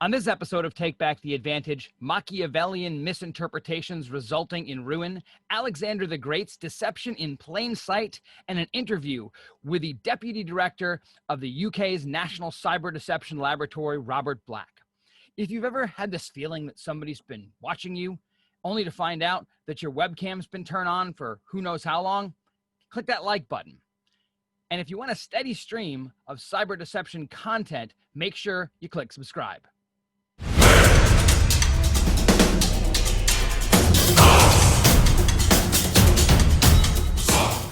On this episode of Take Back the Advantage, Machiavellian misinterpretations resulting in ruin, Alexander the Great's deception in plain sight, and an interview with the Deputy Director of the UK's National Cyber Deception Laboratory, Robert Black. If you've ever had this feeling that somebody's been watching you, only to find out that your webcam's been turned on for who knows how long, click that like button. And if you want a steady stream of cyber deception content, make sure you click subscribe.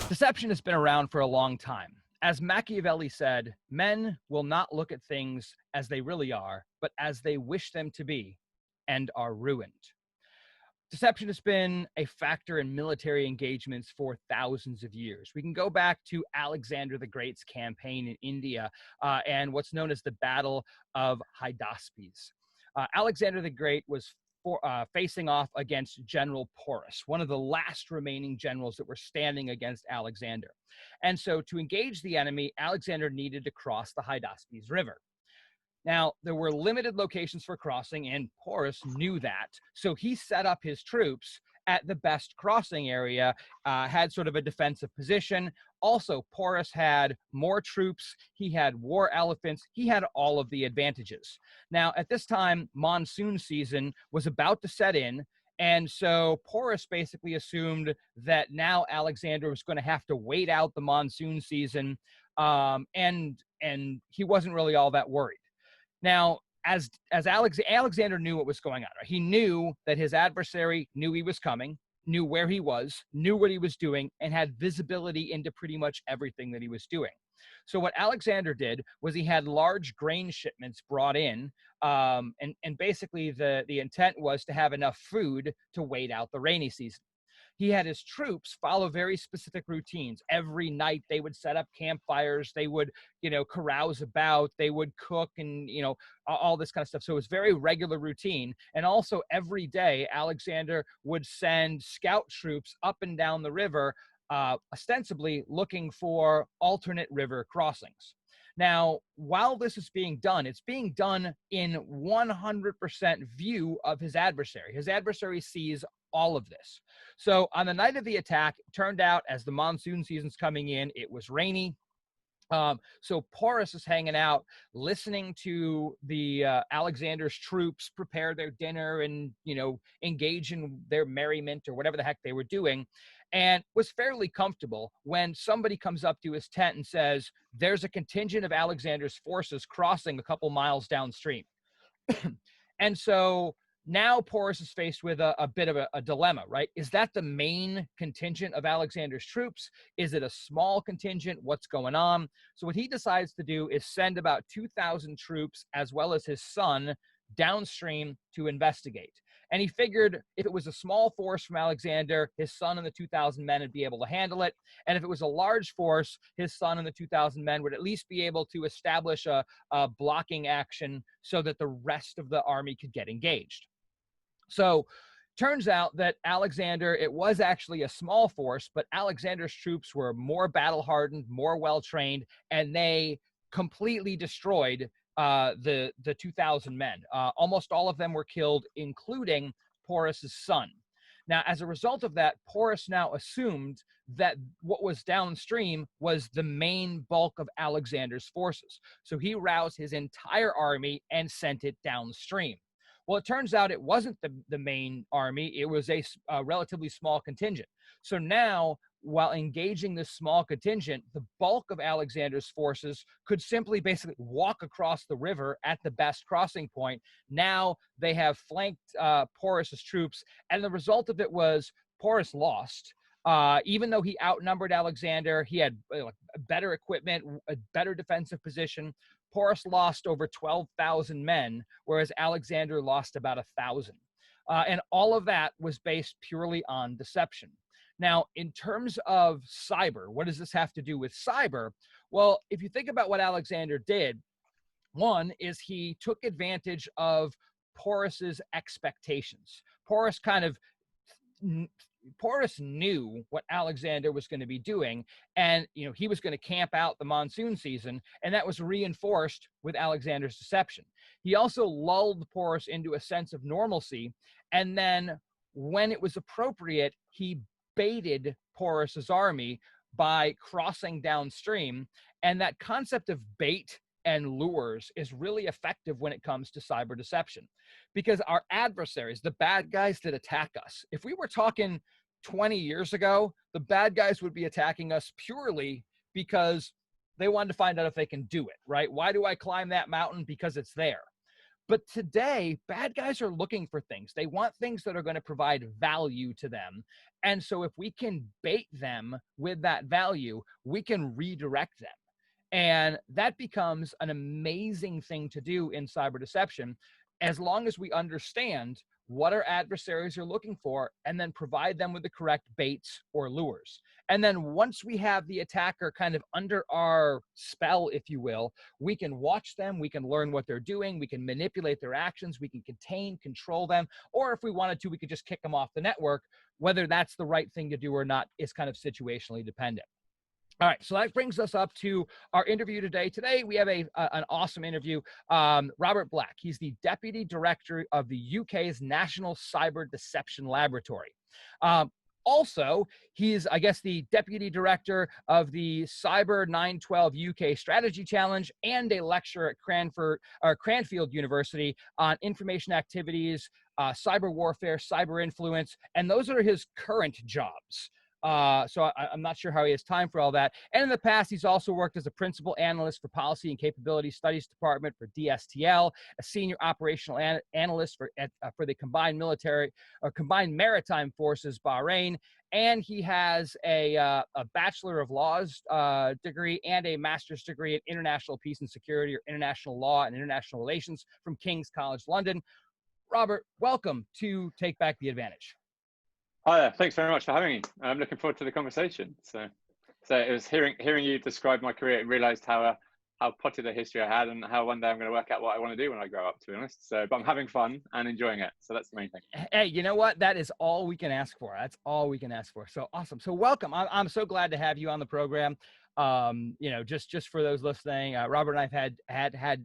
Deception has been around for a long time. As Machiavelli said, men will not look at things as they really are, but as they wish them to be, and are ruined. Deception has been a factor in military engagements for thousands of years. We can go back to Alexander the Great's campaign in India and what's known as the Battle of Hydaspes. Alexander the Great was facing off against General Porus, one of the last remaining generals that were standing against Alexander. And so to engage the enemy, Alexander needed to cross the Hydaspes River. Now, there were limited locations for crossing, and Porus knew that. So he set up his troops at the best crossing area, had sort of a defensive position. Also, Porus had more troops. He had war elephants. He had all of the advantages. Now, at this time, monsoon season was about to set in. And so Porus basically assumed that now Alexander was going to have to wait out the monsoon season. And he wasn't really all that worried. Now, as Alexander knew what was going on, right? He knew that his adversary knew he was coming, knew where he was, knew what he was doing, and had visibility into pretty much everything that he was doing. So what Alexander did was he had large grain shipments brought in, and basically the intent was to have enough food to wait out the rainy season. He had his troops follow very specific routines. Every night they would set up campfires, they would, carouse about, they would cook and, all this kind of stuff. So it was very regular routine. And also every day, Alexander would send scout troops up and down the river, ostensibly looking for alternate river crossings. Now, while this is being done, it's being done in 100% view of his adversary. His adversary sees all of this. So on the night of the attack, it turned out as the monsoon season's coming in, it was rainy. So Porus is hanging out, listening to the Alexander's troops prepare their dinner and, engage in their merriment or whatever the heck they were doing, and was fairly comfortable when somebody comes up to his tent and says, there's a contingent of Alexander's forces crossing a couple miles downstream. And so now Porus is faced with a bit of a dilemma, right? Is that the main contingent of Alexander's troops? Is it a small contingent? What's going on? So what he decides to do is send about 2,000 troops as well as his son downstream to investigate. And he figured if it was a small force from Alexander, his son and the 2,000 men would be able to handle it. And if it was a large force, his son and the 2,000 men would at least be able to establish a blocking action so that the rest of the army could get engaged. So turns out that Alexander, it was actually a small force, but Alexander's troops were more battle-hardened, more well-trained, and they completely destroyed the 2,000 men. Almost all of them were killed, including Porus's son. Now, as a result of that, Porus now assumed that what was downstream was the main bulk of Alexander's forces. So he roused his entire army and sent it downstream. Well, it turns out it wasn't the main army. It was a relatively small contingent. So now, while engaging this small contingent, the bulk of Alexander's forces could simply basically walk across the river at the best crossing point. Now they have flanked Porus's troops, and the result of it was Porus lost. Even though he outnumbered Alexander, he had better equipment, a better defensive position. Porus lost over 12,000 men, whereas Alexander lost about 1,000. And all of that was based purely on deception. Now, in terms of cyber, what does this have to do with cyber? Well, if you think about what Alexander did, one is he took advantage of Porus's expectations. Porus kind of Porus knew what Alexander was going to be doing, and he was going to camp out the monsoon season, and that was reinforced with Alexander's deception. He also lulled Porus into a sense of normalcy, and then when it was appropriate, he baited Porus's army by crossing downstream. And that concept of bait and lures is really effective when it comes to cyber deception, because our adversaries, the bad guys that attack us, if we were talking 20 years ago, the bad guys would be attacking us purely because they wanted to find out if they can do it, right? Why do I climb that mountain? Because it's there. But today, bad guys are looking for things. They want things that are going to provide value to them. And so if we can bait them with that value, we can redirect them. And that becomes an amazing thing to do in cyber deception, as long as we understand what our adversaries are looking for and then provide them with the correct baits or lures. And then once we have the attacker kind of under our spell, if you will, we can watch them, we can learn what they're doing, we can manipulate their actions, we can contain, control them, or if we wanted to, we could just kick them off the network. Whether that's the right thing to do or not is kind of situationally dependent. All right, so that brings us up to our interview today. Today, we have an awesome interview. Robert Black, he's the Deputy Director of the UK's National Cyber Deception Laboratory. Also, he's, I guess, the Deputy Director of the Cyber 912 UK Strategy Challenge and a lecturer at Cranfield University on information activities, cyber warfare, cyber influence, and those are his current jobs. So I'm not sure how he has time for all that. And in the past, he's also worked as a principal analyst for Policy and Capability Studies Department for DSTL, a senior operational analyst for the Combined Maritime Forces Bahrain, and he has a Bachelor of Laws degree and a master's degree in International Peace and Security, or International Law and International Relations, from King's College London. Robert, welcome to Take Back the Advantage. Hi there. Thanks very much for having me. I'm looking forward to the conversation. So it was hearing you describe my career and realised how potted a history I had, and how one day I'm going to work out what I want to do when I grow up, to be honest. But I'm having fun and enjoying it. So that's the main thing. Hey, you know what? That is all we can ask for. That's all we can ask for. So awesome. So welcome. I'm so glad to have you on the program. Just for those listening, Robert and I've had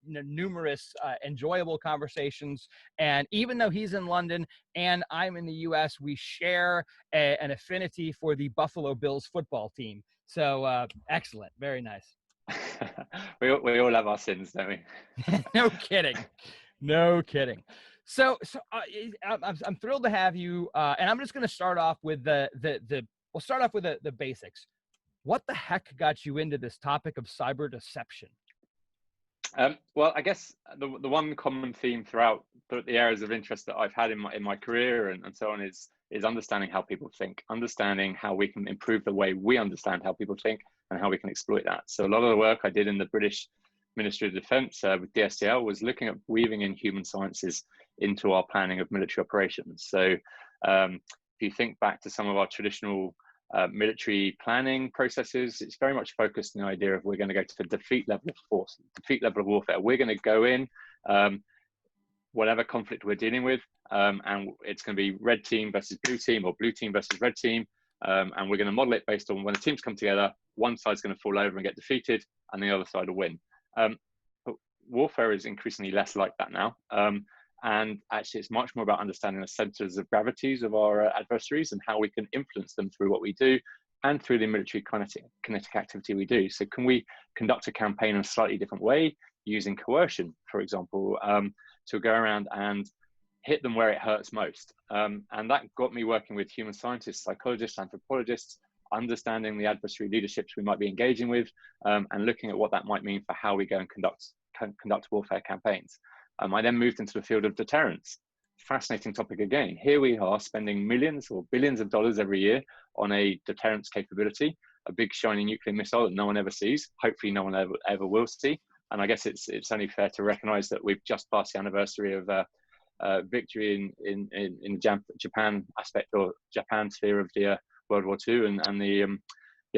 numerous enjoyable conversations, and even though he's in London and I'm in the US, we share an affinity for the Buffalo Bills football team. So excellent. Very nice. we all have our sins, don't we? No kidding. So I'm thrilled to have you, and I'm just going to start off with the basics. What the heck got you into this topic of cyber deception? Well, I guess the one common theme throughout the areas of interest that I've had in my career and so on is understanding how people think, understanding how we can improve the way we understand how people think and how we can exploit that. So a lot of the work I did in the British Ministry of Defence with DSTL was looking at weaving in human sciences into our planning of military operations. So if you think back to some of our traditional military planning processes, it's very much focused on the idea of we're going to go to the defeat level of force, defeat level of warfare. We're going to go in, whatever conflict we're dealing with, and it's going to be red team versus blue team, or blue team versus red team, and we're going to model it based on when the teams come together, one side's going to fall over and get defeated, and the other side will win. But warfare is increasingly less like that now. And actually, it's much more about understanding the centers of gravities of our adversaries and how we can influence them through what we do and through the military kinetic activity we do. So can we conduct a campaign in a slightly different way, using coercion, for example, to go around and hit them where it hurts most? And that got me working with human scientists, psychologists, anthropologists, understanding the adversary leaderships we might be engaging with, and looking at what that might mean for how we go and conduct warfare campaigns. I then moved into the field of deterrence. Fascinating topic again. Here we are spending millions or billions of dollars every year on a deterrence capability, a big shiny nuclear missile that no one ever sees. Hopefully no one ever will see. And I guess it's only fair to recognize that we've just passed the anniversary of victory in Japan aspect, or Japan sphere of the World War II, and the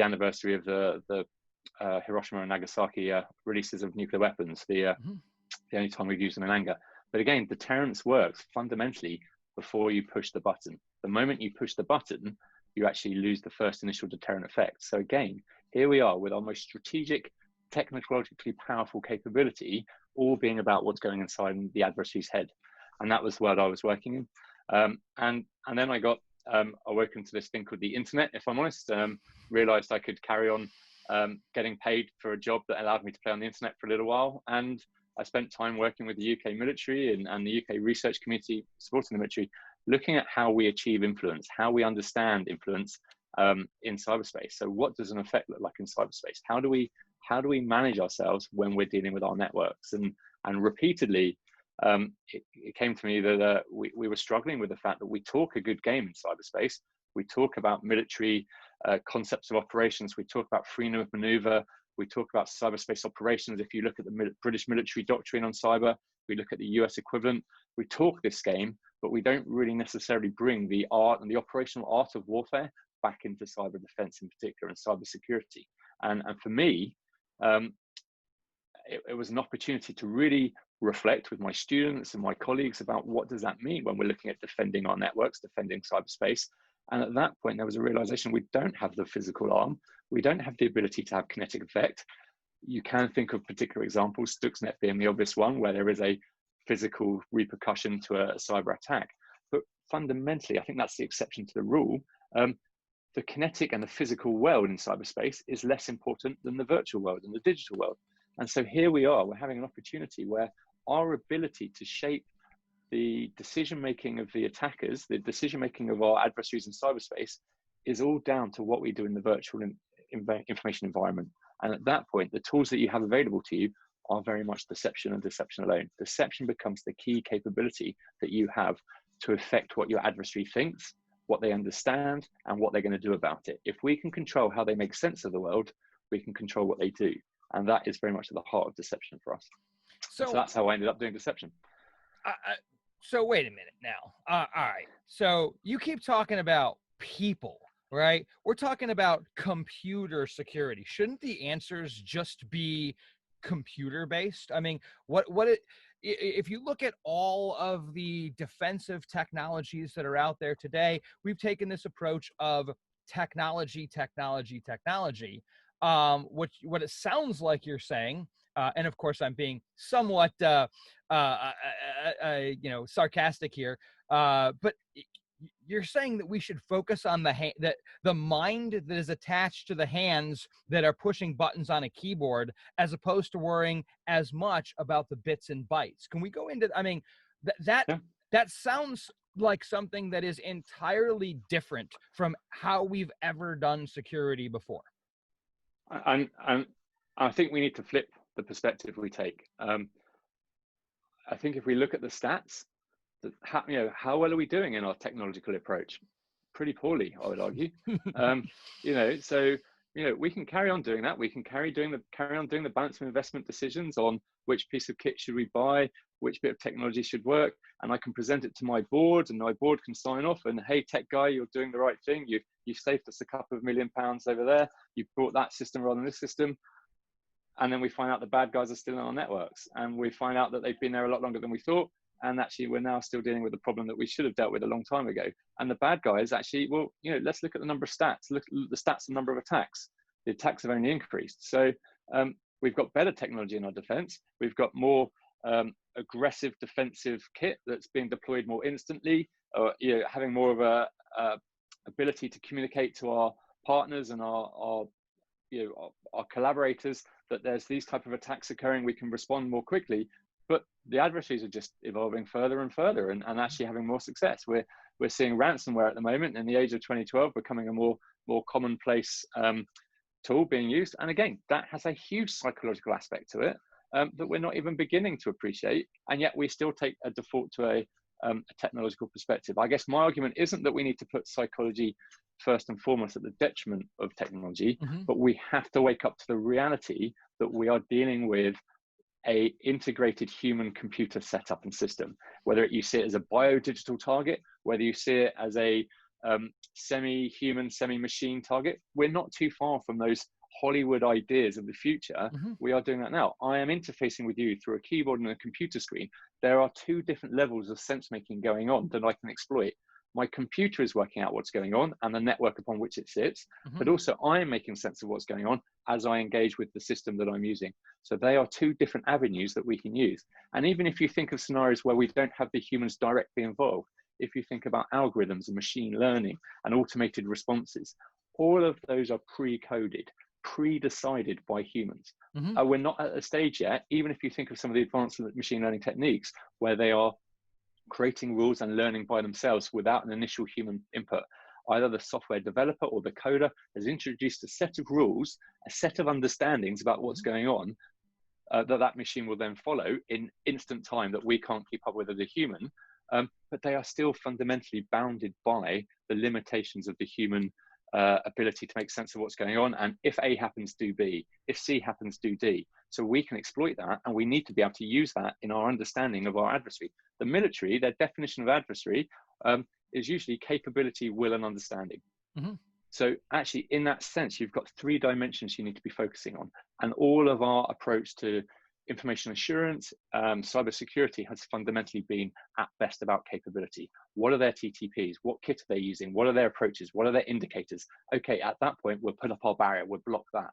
anniversary of the Hiroshima and Nagasaki releases of nuclear weapons. The only time we've used them in anger. But again, deterrence works fundamentally before you push the button. The moment you push the button, you actually lose the first initial deterrent effect. So again, here we are with our most strategic, technologically powerful capability, all being about what's going inside the adversary's head. And that was what I was working in. And then I got awoken to this thing called the internet, if I'm honest. Realized I could carry on getting paid for a job that allowed me to play on the internet for a little while. And I spent time working with the UK military and the UK research community supporting the military, looking at how we achieve influence, how we understand influence in cyberspace. So what does an effect look like in cyberspace? How do we manage ourselves when we're dealing with our networks? And repeatedly, it came to me that we were struggling with the fact that we talk a good game in cyberspace. We talk about military concepts of operations. We talk about freedom of maneuver. We talk about cyberspace operations. If you look at the British military doctrine on cyber, we look at the US equivalent. We talk this game, but we don't really necessarily bring the art and the operational art of warfare back into cyber defense in particular and cyber security. And for me, it was an opportunity to really reflect with my students and my colleagues about what does that mean when we're looking at defending our networks, defending cyberspace. And at that point, there was a realization we don't have the physical arm. We don't have the ability to have kinetic effect. You can think of particular examples, Stuxnet being the obvious one, where there is a physical repercussion to a cyber attack. But fundamentally, I think that's the exception to the rule. The kinetic and the physical world in cyberspace is less important than the virtual world and the digital world. And so here we are, we're having an opportunity where our ability to shape the decision-making of the attackers, the decision-making of our adversaries in cyberspace is all down to what we do in the virtual information environment. And at that point, the tools that you have available to you are very much deception and deception alone. Deception becomes the key capability that you have to affect what your adversary thinks, what they understand, and what they're going to do about it. If we can control how they make sense of the world, we can control what they do. And that is very much at the heart of deception for us. So that's how I ended up doing deception. So wait a minute now. All right. So you keep talking about people, right? We're talking about computer security. Shouldn't the answers just be computer based? I mean, if you look at all of the defensive technologies that are out there today, we've taken this approach of technology. What it sounds like you're saying, and of course I'm being somewhat sarcastic here, but you're saying that we should focus on the mind that is attached to the hands that are pushing buttons on a keyboard, as opposed to worrying as much about the bits and bytes. Can we go into, I mean, that sounds like something that is entirely different from how we've ever done security before. And I think we need to flip the perspective we take. I think if we look at the stats, how well are we doing in our technological approach? Pretty poorly, I would argue. So we can carry on doing that. We can carry on doing the balance of investment decisions on which piece of kit should we buy, which bit of technology should work, and I can present it to my board, and my board can sign off. And hey, tech guy, you're doing the right thing. You've saved us a couple of £1 million over there. You brought that system rather than this system. And then we find out the bad guys are still in our networks, and we find out that they've been there a lot longer than we thought. And actually, we're now still dealing with the problem that we should have dealt with a long time ago. And the bad guys actually, let's look at the number of stats. Look at the stats and number of attacks. The attacks have only increased. So we've got better technology in our defense. We've got more aggressive defensive kit that's being deployed more instantly, having more of a ability to communicate to our partners and our collaborators that there's these type of attacks occurring. We can respond more quickly. But the adversaries are just evolving further and further and actually having more success. We're seeing ransomware at the moment in the age of 2012 becoming a more commonplace tool being used. And again, that has a huge psychological aspect to it that we're not even beginning to appreciate. And yet we still take a default to a technological perspective. I guess my argument isn't that we need to put psychology first and foremost at the detriment of technology, but we have to wake up to the reality that we are dealing with a integrated human computer setup and system, whether you see it as a bio-digital target, whether you see it as a semi-human, semi-machine target. We're not too far from those Hollywood ideas of the future. We are doing that now. I am interfacing with you through a keyboard and a computer screen. There are two different levels of sense making going on that I can exploit. My computer is working out what's going on and the network upon which it sits, but also I'm making sense of what's going on as I engage with the system that I'm using. So they are two different avenues that we can use. And even if you think of scenarios where we don't have the humans directly involved, if you think about algorithms and machine learning and automated responses, all of those are pre-coded, pre-decided by humans. We're not at a stage yet, even if you think of some of the advanced machine learning techniques where they are creating rules and learning by themselves without an initial human input. Either the software developer or the coder has introduced a set of rules, a set of understandings about what's going on, that machine will then follow in instant time that we can't keep up with as a human. But they are still fundamentally bounded by the limitations of the human ability to make sense of what's going on. And if A happens, do B. If C happens, do D. So we can exploit that, and we need to be able to use that in our understanding of our adversary. The military, their definition of adversary is usually capability, will, and understanding. So actually, in that sense, you've got 3 dimensions you need to be focusing on. And all of our approach to information assurance, cybersecurity has fundamentally been at best about capability. What are their TTPs? What kit are they using? What are their approaches? What are their indicators? Okay, at that point, we'll put up our barrier, we'll block that.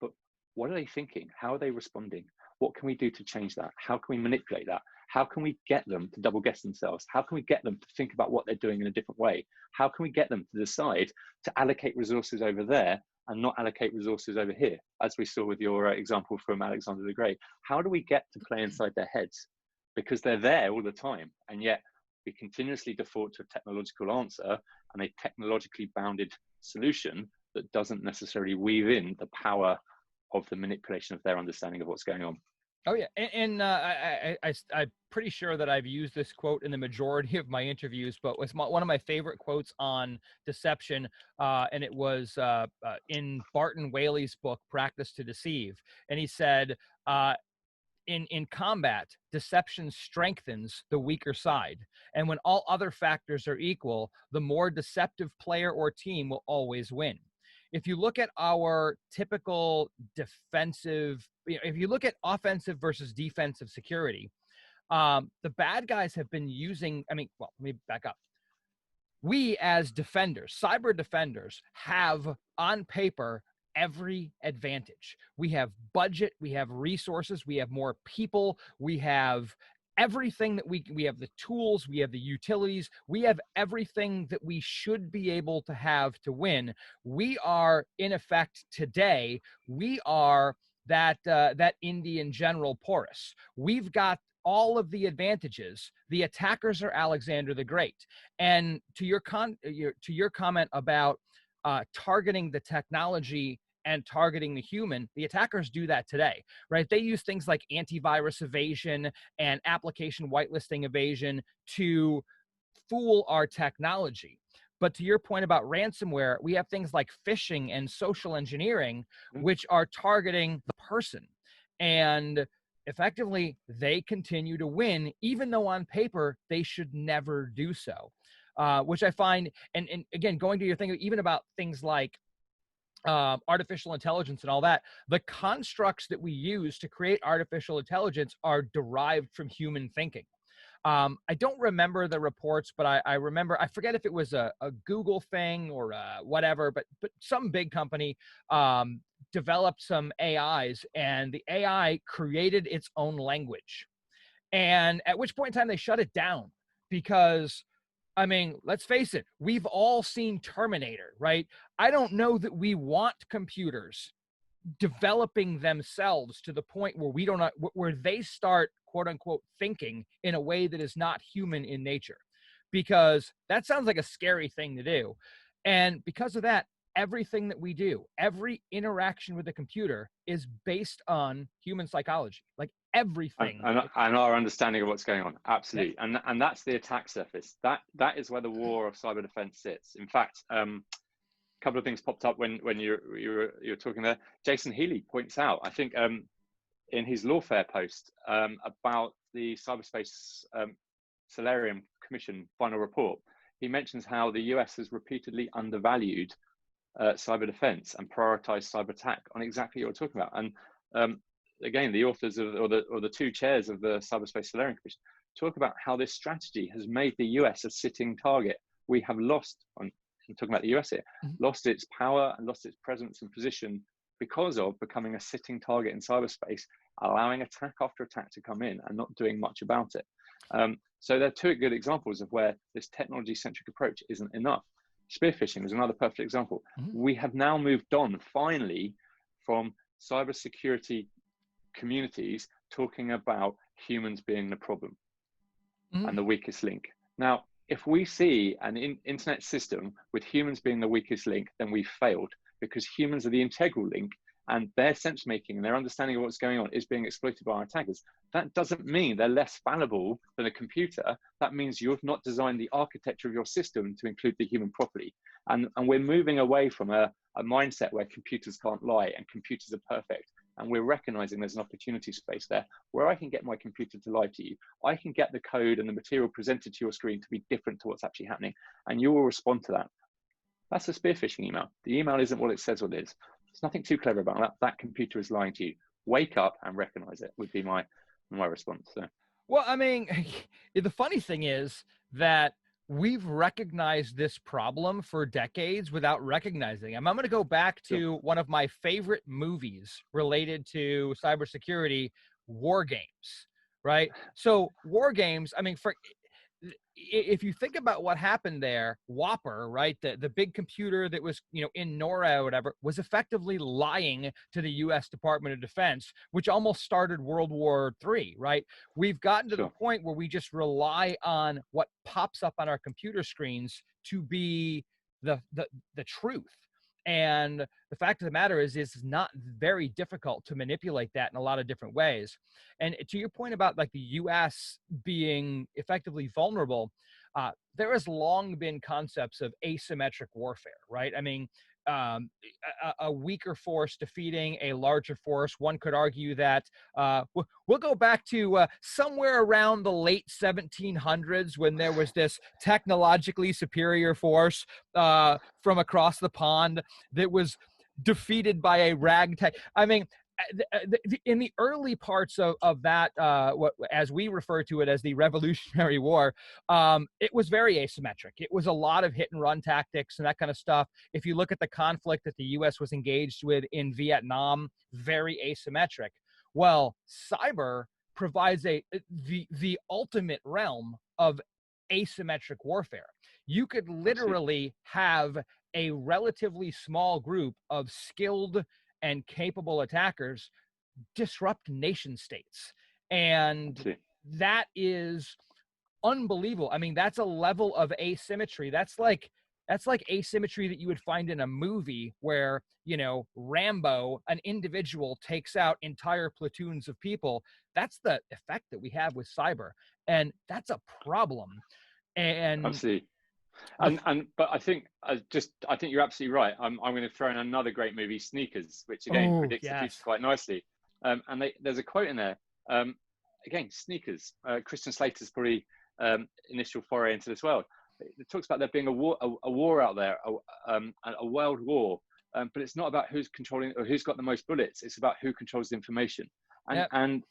But what are they thinking? How are they responding? What can we do to change that? How can we manipulate that? How can we get them to double guess themselves? How can we get them to think about what they're doing in a different way? How can we get them to decide to allocate resources over there and not allocate resources over here, as we saw with your example from Alexander the Great? How do we get to play inside their heads? Because they're there all the time, and yet we continuously default to a technological answer and a technologically bounded solution that doesn't necessarily weave in the power of the manipulation of their understanding of what's going on. Oh yeah, and I'm pretty sure that I've used this quote in the majority of my interviews, but it's one of my favorite quotes on deception, and it was in Barton Whaley's book, Practice to Deceive, and he said, in combat, deception strengthens the weaker side, and when all other factors are equal, the more deceptive player or team will always win. If you look at our typical defensive, if you look at offensive versus defensive security, the bad guys have been using, let me back up. We as defenders, cyber defenders, have on paper every advantage. We have budget, we have resources, we have more people, we have everything that we have, the tools, we have the utilities, we have everything that we should be able to have to win. We are, in effect, today, we are that Indian general Porus. We've got all of the advantages. The attackers are Alexander the Great. And to your comment about targeting the technology and targeting the human, the attackers do that today, right? They use things like antivirus evasion and application whitelisting evasion to fool our technology. But to your point about ransomware, we have things like phishing and social engineering, which are targeting the person. And effectively, they continue to win, even though on paper, they should never do so. Which I find, and again, going to your thing, even about things like artificial intelligence and all that, the constructs that we use to create artificial intelligence are derived from human thinking. I don't remember the reports, but I remember, I forget if it was a Google thing or whatever, but some big company developed some AIs, and the AI created its own language. And at which point in time they shut it down, because I mean, let's face it, we've all seen Terminator, right? I don't know that we want computers developing themselves to the point where we don't, where they start, quote unquote, thinking in a way that is not human in nature, because that sounds like a scary thing to do. And because of that, everything that we do, every interaction with the computer is based on human psychology, like everything. And our understanding of what's going on. Absolutely. Yeah. And that's the attack surface. That is where the war of cyber defense sits. In fact, a couple of things popped up when you're talking there. Jason Healy points out, I think, in his Lawfare post about the Cyberspace Solarium Commission final report, he mentions how the US has repeatedly undervalued cyber defense and prioritized cyber attack on exactly what you're talking about. And again, the authors of, or the two chairs of the Cyberspace Solarium Commission talk about how this strategy has made the US a sitting target we have lost, I'm talking about the US here, lost its power and lost its presence and position because of becoming a sitting target in cyberspace, allowing attack after attack to come in and not doing much about it. So there are two good examples of where this technology-centric approach isn't enough. Spear phishing is another perfect example. We have now moved on, finally, from cybersecurity communities talking about humans being the problem and the weakest link. Now, if we see an internet system with humans being the weakest link, then we've failed, because humans are the integral link, and their sense making and their understanding of what's going on is being exploited by our attackers. That doesn't mean they're less fallible than a computer. That means you've not designed the architecture of your system to include the human properly. And we're moving away from a mindset where computers can't lie and computers are perfect. And we're recognizing there's an opportunity space there where I can get my computer to lie to you. I can get the code and the material presented to your screen to be different to what's actually happening, and you will respond to that. That's a spear phishing email. The email isn't what it says what it is. There's nothing too clever about that. That computer is lying to you. Wake up and recognize it would be my response. So. Well, I mean, the funny thing is that we've recognized this problem for decades without recognizing. I'm going to go back to one of my favorite movies related to cybersecurity, War Games, right? So War Games, I mean, if you think about what happened there, Whopper, right, the big computer that was, in NORA or whatever, was effectively lying to the U.S. Department of Defense, which almost started World War III, right? We've gotten to the point where we just rely on what pops up on our computer screens to be the truth. And the fact of the matter is it's not very difficult to manipulate that in a lot of different ways. And to your point about like the U.S. being effectively vulnerable, there has long been concepts of asymmetric warfare, right? I mean, a weaker force defeating a larger force. One could argue that we'll go back to somewhere around the late 1700s when there was this technologically superior force from across the pond that was defeated by a ragtag. I mean, in the early parts of that, as we refer to it as the Revolutionary War, it was very asymmetric. It was a lot of hit and run tactics and that kind of stuff. If you look at the conflict that the U.S. was engaged with in Vietnam, very asymmetric. Well, cyber provides the ultimate realm of asymmetric warfare. You could literally have a relatively small group of skilled and capable attackers disrupt nation states. And that is unbelievable. I mean, that's a level of asymmetry. That's like asymmetry that you would find in a movie where, Rambo, an individual, takes out entire platoons of people. That's the effect that we have with cyber. And that's a problem. And absolutely. But I think you're absolutely right. I'm going to throw in another great movie, Sneakers, which again predicts the future quite nicely. And there's a quote in there. Again, Sneakers. Christian Slater's probably initial foray into this world. It talks about there being a war out there, a world war. But it's not about who's controlling or who's got the most bullets. It's about who controls the information. And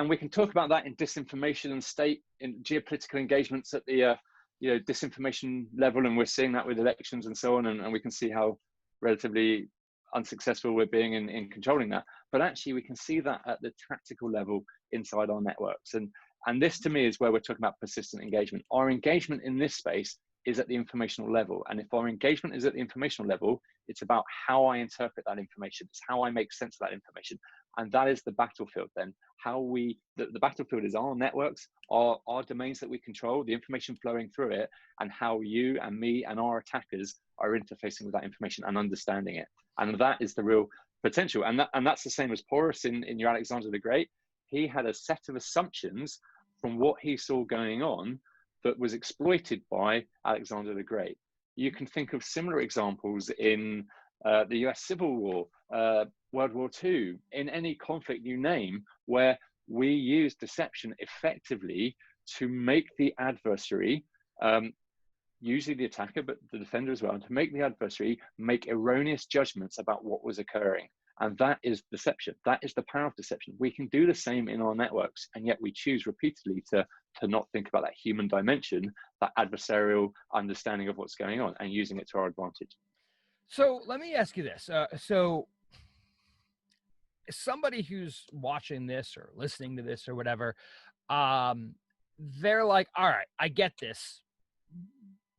we can talk about that in disinformation and state in geopolitical engagements at the disinformation level, and we're seeing that with elections and so on, and we can see how relatively unsuccessful we're being in controlling that. But actually we can see that at the tactical level inside our networks, and this to me is where we're talking about persistent engagement. Our engagement in this space is at the informational level, and if our engagement is at the informational level, it's about how I interpret that information. It's how I make sense of that information, and that is the battlefield. Then the battlefield is our networks, our domains that we control, the information flowing through it, and how you and me and our attackers are interfacing with that information and understanding it. And that is the real potential. And that's the same as Porus in your Alexander the Great. He had a set of assumptions from what he saw going on that was exploited by Alexander the Great. You can think of similar examples in the US Civil War, World War II, in any conflict you name, where we use deception effectively to make the adversary, usually the attacker, but the defender as well, to make the adversary make erroneous judgments about what was occurring. And that is deception. That is the power of deception. We can do the same in our networks, and yet we choose repeatedly to not think about that human dimension, that adversarial understanding of what's going on, and using it to our advantage. So let me ask you this. So somebody who's watching this or listening to this or whatever, they're like, all right, I get this.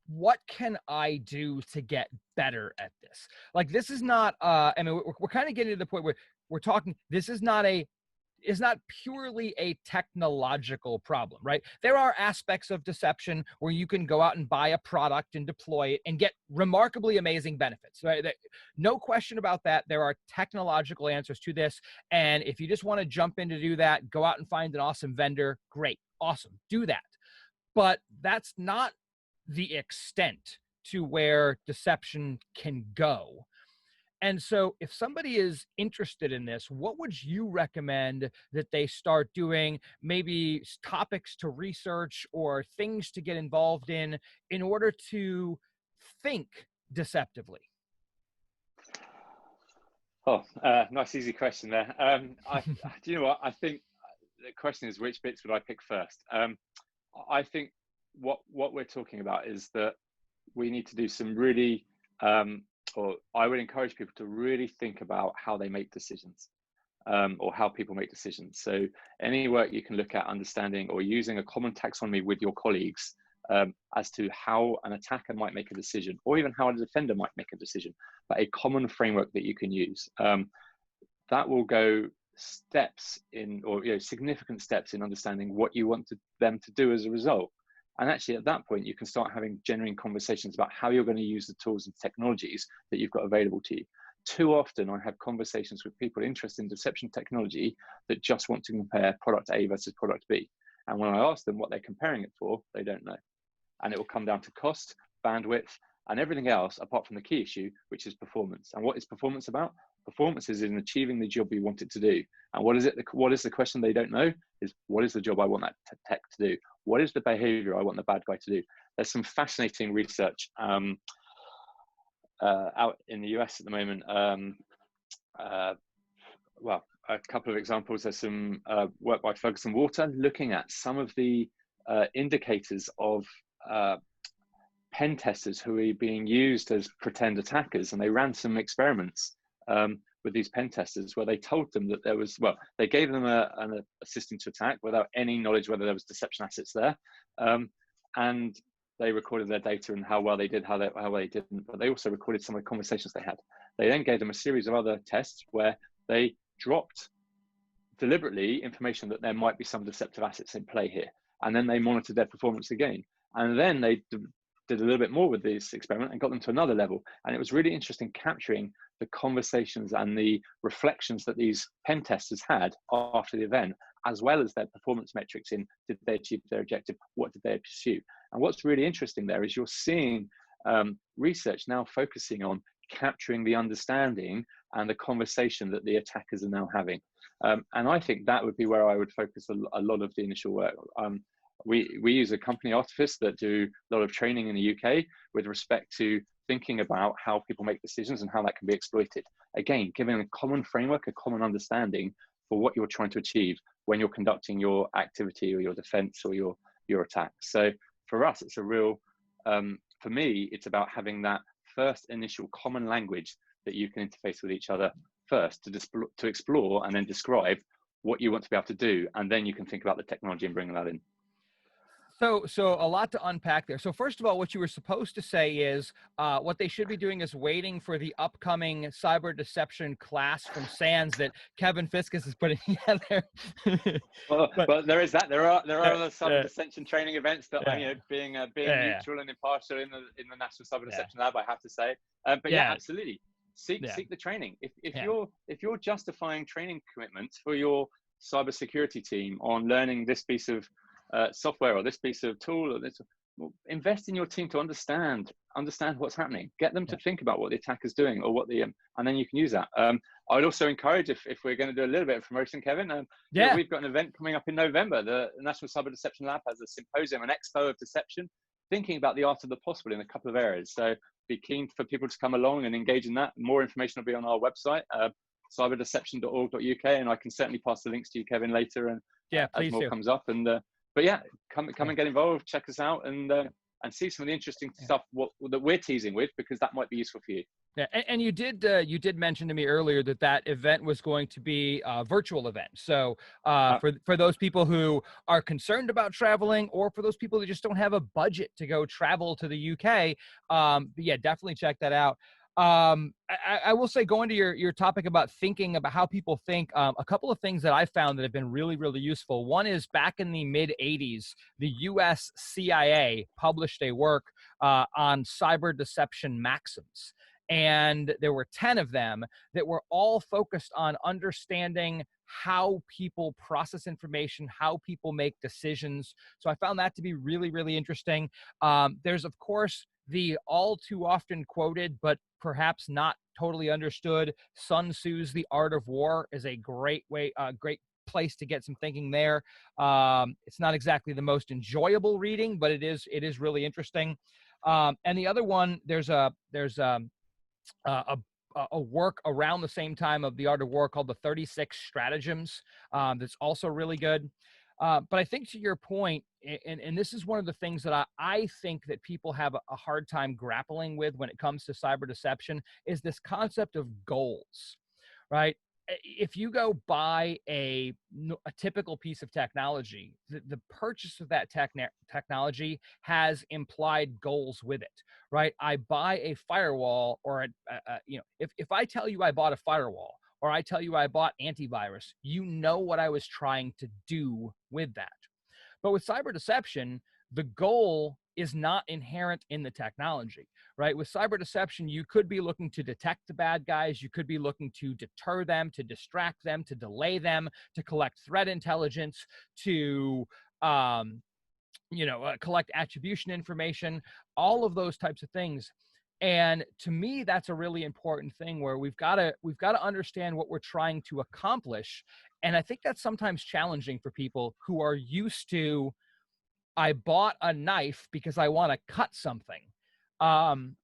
What can I do to get better at this? Like, this is not, I mean, we're kind of getting to the point where we're talking, this is not purely a technological problem, right? There are aspects of deception where you can go out and buy a product and deploy it and get remarkably amazing benefits, right? No question about that. There are technological answers to this. And if you just want to jump in to do that, go out and find an awesome vendor. Great. Awesome. Do that. But that's not the extent to where deception can go. And so if somebody is interested in this, what would you recommend that they start doing? Maybe topics to research or things to get involved in order to think deceptively? Oh, nice, easy question there. Do you know what? I think the question is, which bits would I pick first? I think what we're talking about is that we need to do some really, or I would encourage people to really think about how they make decisions, or how people make decisions. So any work you can look at understanding or using a common taxonomy with your colleagues as to how an attacker might make a decision, or even how a defender might make a decision, but a common framework that you can use. That will go steps in, or significant steps in understanding what you want them to do as a result. And actually, at that point, you can start having genuine conversations about how you're going to use the tools and technologies that you've got available to you. Too often, I have conversations with people interested in deception technology that just want to compare product A versus product B. And when I ask them what they're comparing it for, they don't know. And it will come down to cost, bandwidth, and everything else apart from the key issue, which is performance. And what is performance about? Performance is in achieving the job we want it to do. And what is it? What is the question they don't know? Is what is the job I want that tech to do? What is the behavior I want the bad guy to do? There's some fascinating research out in the US at the moment. Well, a couple of examples. There's some work by Ferguson Water looking at some of the indicators of pen testers who are being used as pretend attackers, and they ran some experiments with these pen testers where they told them that there was, well, they gave them a system to attack without any knowledge whether there was deception assets there, and they recorded their data and how well they did, how well they didn't, but they also recorded some of the conversations they had. They then gave them a series of other tests where they dropped deliberately information that there might be some deceptive assets in play here, and then they monitored their performance again, and then they did a little bit more with this experiment and got them to another level. And it was really interesting capturing the conversations and the reflections that these pen testers had after the event, as well as their performance metrics in, did they achieve their objective? What did they pursue? And what's really interesting there is you're seeing research now focusing on capturing the understanding and the conversation that the attackers are now having. And I think that would be where I would focus a lot of the initial work. We use a company, Artifice, that do a lot of training in the UK with respect to thinking about how people make decisions and how that can be exploited. Again, giving a common framework, a common understanding for what you're trying to achieve when you're conducting your activity or your defense or your attack. So for us, it's a real, for me, it's about having that first initial common language that you can interface with each other first to explore and then describe what you want to be able to do. And then you can think about the technology and bring that in. So a lot to unpack there. So first of all, what you were supposed to say is what they should be doing is waiting for the upcoming cyber deception class from SANS that Kevin Fiskus is putting together. But there is that. There are other cyber deception training events that being neutral and impartial in the National Cyber Deception Lab, I have to say. But absolutely. Seek the training. If you're justifying training commitments for your cybersecurity team on learning this piece of software or this piece of tool, or this, well, invest in your team to understand what's happening. Get them to think about what the attacker's doing, or what the and then you can use that. I would also encourage, if we're going to do a little bit of promotion, Kevin, we've got an event coming up in November. The National Cyber Deception Lab has a symposium, an expo of deception, thinking about the art of the possible in a couple of areas. So be keen for people to come along and engage in that. More information will be on our website. cyberdeception.org.uk, and I can certainly pass the links to you, Kevin, later, and Yeah, as please more do. comes up. And but yeah, come and get involved, check us out, and see some of the interesting stuff that we're teasing with, because that might be useful for you. Yeah, and you did mention to me earlier that event was going to be a virtual event. So for those people who are concerned about traveling, or for those people that just don't have a budget to go travel to the UK, yeah, definitely check that out. I will say, going to your topic about thinking about how people think, a couple of things that I found that have been really, really useful. One is, back in the mid 80s, the US CIA published a work on cyber deception maxims. And there were 10 of them that were all focused on understanding how people process information, how people make decisions. So I found that to be really, really interesting. There's, of course, the all too often quoted, but perhaps not totally understood, Sun Tzu's The Art of War is a great place to get some thinking there. It's not exactly the most enjoyable reading, but it is really interesting. And the other one, there's a work around the same time of The Art of War called The 36 Stratagems, that's also really good. But I think, to your point, and this is one of the things that I think that people have a hard time grappling with when it comes to cyber deception, is this concept of goals, right? If you go buy a typical piece of technology, the purchase of that technology has implied goals with it, right? I buy a firewall, or if I tell you I bought a firewall, or I tell you I bought antivirus, you know what I was trying to do with that. But with cyber deception, the goal is not inherent in the technology, right? With cyber deception, you could be looking to detect the bad guys. You could be looking to deter them, to distract them, to delay them, to collect threat intelligence, to collect attribution information, all of those types of things. And to me, that's a really important thing, where we've got to understand what we're trying to accomplish. And I think that's sometimes challenging for people who are used to, I bought a knife because I want to cut something. And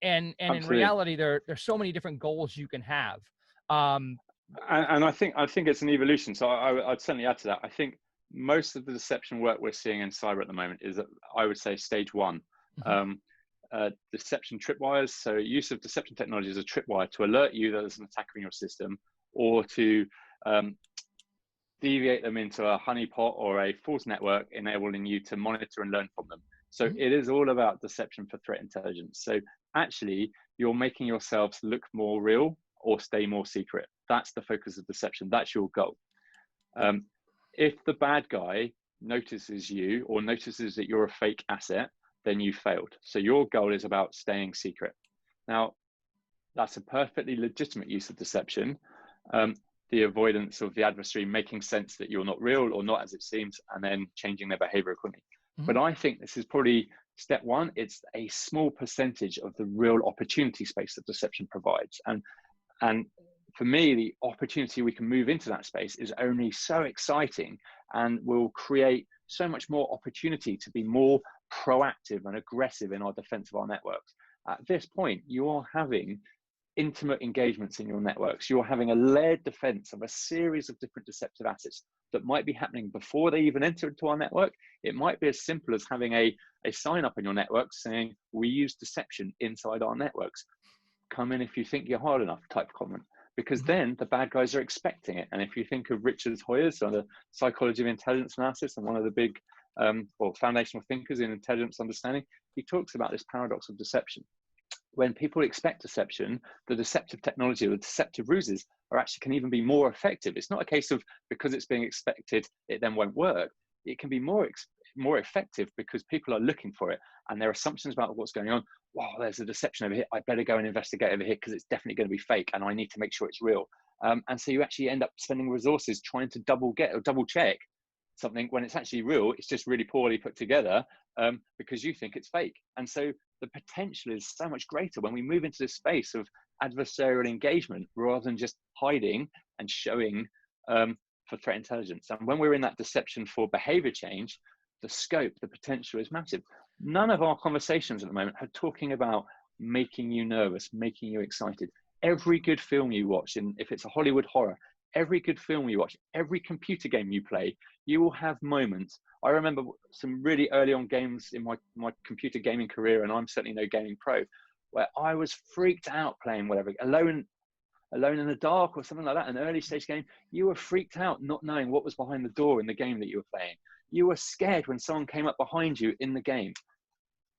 in reality, there's so many different goals you can have. And I think it's an evolution. So I'd certainly add to that. I think most of the deception work we're seeing in cyber at the moment is, I would say, stage one. Mm-hmm. Deception tripwires. So use of deception technology as a tripwire to alert you that there's an attacker in your system, or to deviate them into a honeypot or a false network, enabling you to monitor and learn from them. So it is all about deception for threat intelligence. So actually, you're making yourselves look more real or stay more secret. That's the focus of deception. That's your goal. If the bad guy notices you, or notices that you're a fake asset, then you failed. So your goal is about staying secret. Now, that's a perfectly legitimate use of deception. The avoidance of the adversary making sense that you're not real or not as it seems, and then changing their behavior accordingly. Mm-hmm. But I think this is probably step one. It's a small percentage of the real opportunity space that deception provides. And for me, the opportunity we can move into that space is only so exciting, and will create so much more opportunity to be more proactive and aggressive in our defense of our networks. At this point, you're having intimate engagements in your networks. You're having a layered defense of a series of different deceptive assets that might be happening before they even enter into our network. It might be as simple as having a sign up on your network saying, "We use deception inside our networks. Come in if you think you're hard enough," type comment. Because then the bad guys are expecting it. And if you think of Richard Hoyer's on the psychology of intelligence analysis, and one of the big foundational thinkers in intelligence understanding, he talks about this paradox of deception. When people expect deception, the deceptive technology or the deceptive ruses can even be more effective. It's not a case of, because it's being expected, it then won't work. It can be more effective because people are looking for it, and their assumptions about what's going on. Wow, there's a deception over here. I better go and investigate over here because it's definitely going to be fake, and I need to make sure it's real. And so you actually end up spending resources trying to double check something when it's actually real. It's just really poorly put together because you think it's fake. And so the potential is so much greater when we move into this space of adversarial engagement rather than just hiding and showing for threat intelligence. And when we're in that deception for behavior change, the scope, the potential is massive. None of our conversations at the moment are talking about making you nervous, making you excited. every good film you watch, and if it's a Hollywood horror, every good film you watch, every computer game you play, you will have moments. I remember some really early on games in my computer gaming career, and I'm certainly no gaming pro, where I was freaked out playing whatever, alone in the dark or something like that, an early stage game. You were freaked out not knowing what was behind the door in the game that you were playing. You were scared when someone came up behind you in the game.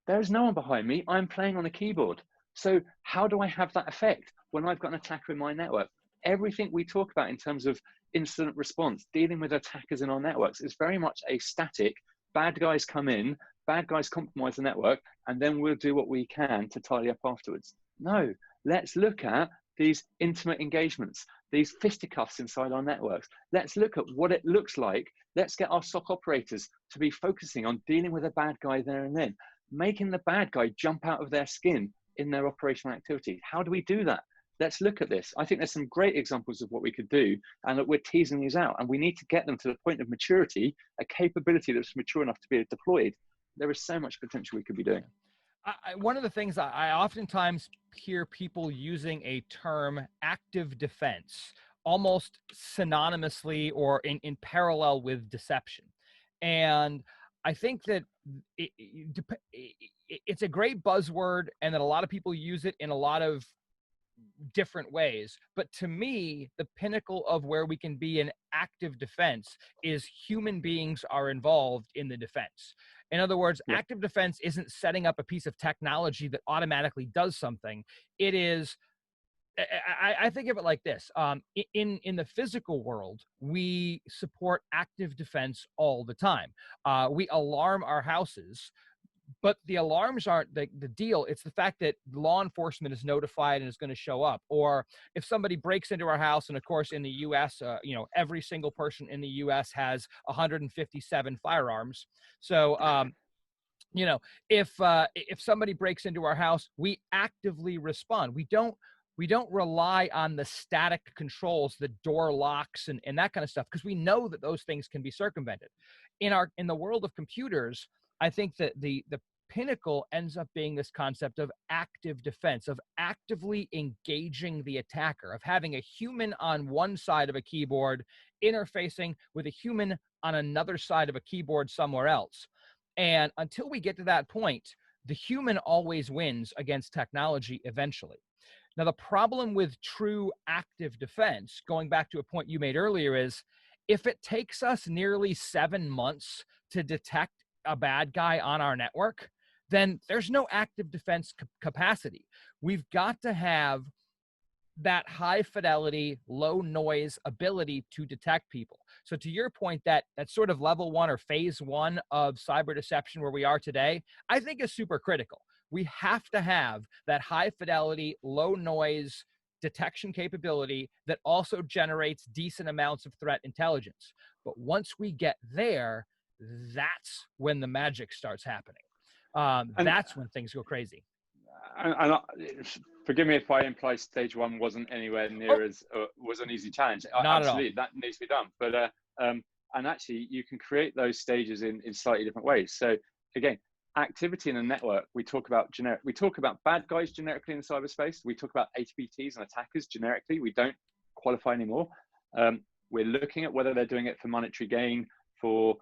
There's no one behind me. I'm playing on a keyboard. So how do I have that effect when I've got an attacker in my network? Everything we talk about in terms of incident response, dealing with attackers in our networks, is very much a static, bad guys come in, bad guys compromise the network, and then we'll do what we can to tidy up afterwards. No, let's look at these intimate engagements, these fisticuffs inside our networks. Let's look at what it looks like. Let's get our SOC operators to be focusing on dealing with a bad guy there and then, making the bad guy jump out of their skin in their operational activity. How do we do that? Let's look at this. I think there's some great examples of what we could do, and that we're teasing these out, and we need to get them to the point of maturity, a capability that's mature enough to be deployed. There is so much potential we could be doing. One of the things I oftentimes hear people using a term active defense almost synonymously or in parallel with deception. And I think that it's a great buzzword, and that a lot of people use it in a lot of different ways. But to me, the pinnacle of where we can be in active defense is human beings are involved in the defense. In other words, active defense isn't setting up a piece of technology that automatically does something. It is, I think of it like this. In the physical world, we support active defense all the time. We alarm our houses, but the alarms aren't the deal. It's the fact that law enforcement is notified and is going to show up. Or if somebody breaks into our house, and of course in the U.S., every single person in the U.S. has 157 firearms. So, if somebody breaks into our house, we actively respond. We don't rely on the static controls, the door locks and that kind of stuff, because we know that those things can be circumvented. In the world of computers, I think that the pinnacle ends up being this concept of active defense, of actively engaging the attacker, of having a human on one side of a keyboard interfacing with a human on another side of a keyboard somewhere else. And until we get to that point, the human always wins against technology eventually. Now, the problem with true active defense, going back to a point you made earlier, is if it takes us nearly 7 months to detect a bad guy on our network, then there's no active defense capacity. We've got to have that high fidelity, low noise ability to detect people. So to your point, that sort of level 1 or phase 1 of cyber deception where we are today, I think is super critical. We have to have that high fidelity, low noise detection capability that also generates decent amounts of threat intelligence. But once we get there, that's when the magic starts happening. That's when things go crazy. And forgive me if I imply stage 1 wasn't anywhere near as was an easy challenge. Not Absolutely, at all. that needs to be done. But and actually, you can create those stages in slightly different ways. So again, activity in a network. We talk about bad guys generically in cyberspace. We talk about APTs and attackers generically. We don't qualify anymore. We're looking at whether they're doing it for monetary gain, for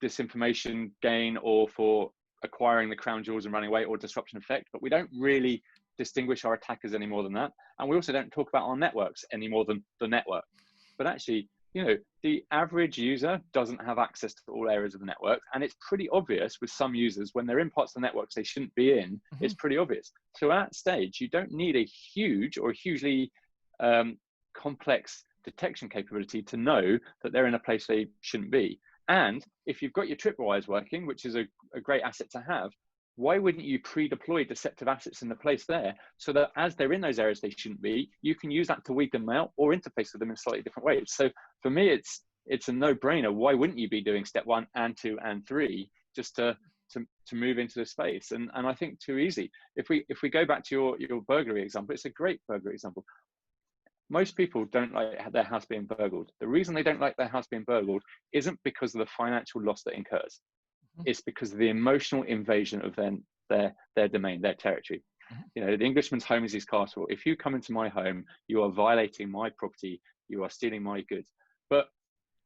disinformation gain, or for acquiring the crown jewels and running away, or disruption effect. But we don't really distinguish our attackers any more than that. And we also don't talk about our networks any more than the network. But actually, the average user doesn't have access to all areas of the network. And it's pretty obvious with some users when they're in parts of the networks they shouldn't be in. Mm-hmm. It's pretty obvious. So at that stage, you don't need a huge or hugely complex detection capability to know that they're in a place they shouldn't be. And if you've got your tripwires working, which is a great asset to have, why wouldn't you pre-deploy deceptive assets in the place there so that as they're in those areas they shouldn't be, you can use that to weed them out or interface with them in slightly different ways? So for me, it's a no-brainer. Why wouldn't you be doing step 1 and 2 and 3 just to move into the space? And I think too easy. If we go back to your burglary example, it's a great burglary example. Most people don't like their house being burgled. The reason they don't like their house being burgled isn't because of the financial loss that incurs. Mm-hmm. It's because of the emotional invasion of their domain, their territory. Mhm. You know, the Englishman's home is his castle. If you come into my home, you are violating my property, you are stealing my goods. But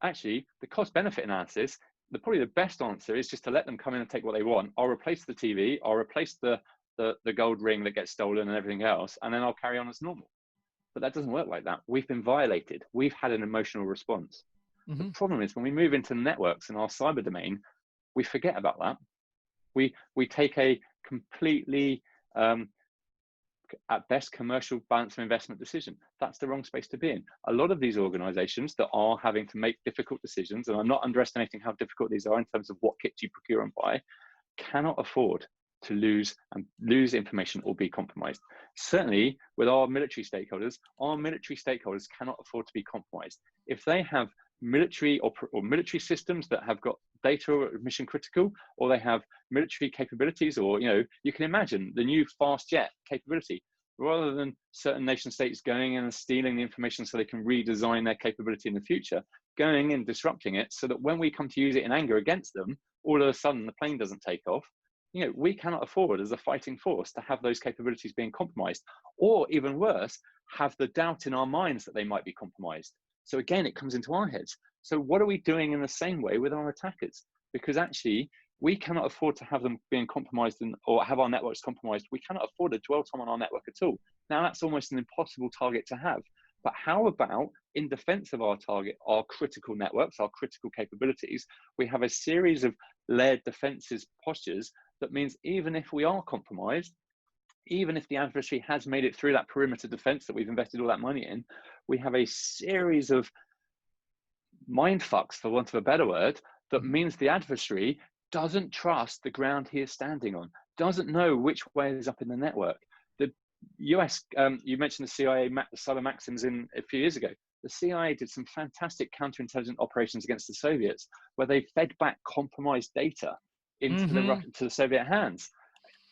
actually, the cost benefit analysis, probably the best answer is just to let them come in and take what they want. I'll replace the TV, I'll replace the gold ring that gets stolen and everything else, and then I'll carry on as normal. But that doesn't work like that. We've been violated. We've had an emotional response. The Mm-hmm. problem is when we move into networks in our cyber domain, we forget about that. We take a completely, at best, commercial balance of investment decision. That's the wrong space to be in. A lot of these organizations that are having to make difficult decisions, and I'm not underestimating how difficult these are in terms of what kits you procure and buy, cannot afford to lose information or be compromised. Certainly with our military stakeholders cannot afford to be compromised. If they have military or military systems that have got data or mission critical, or they have military capabilities, or, you know, you can imagine the new fast jet capability, rather than certain nation states going in and stealing the information so they can redesign their capability in the future, going in, disrupting it so that when we come to use it in anger against them, all of a sudden the plane doesn't take off. You know, we cannot afford as a fighting force to have those capabilities being compromised, or even worse, have the doubt in our minds that they might be compromised. So again, it comes into our heads. So what are we doing in the same way with our attackers? Because actually, we cannot afford to have them being compromised or have our networks compromised. We cannot afford to dwell time on our network at all. Now, that's almost an impossible target to have. But how about, in defense of our target, our critical networks, our critical capabilities, we have a series of layered defenses postures that means even if we are compromised, even if the adversary has made it through that perimeter defense that we've invested all that money in, we have a series of mind fucks, for want of a better word, that means the adversary doesn't trust the ground he is standing on, doesn't know which way is up in the network. The US, you mentioned the CIA cyber maxims a few years ago. The CIA did some fantastic counterintelligence operations against the Soviets, where they fed back compromised data into to the Soviet hands.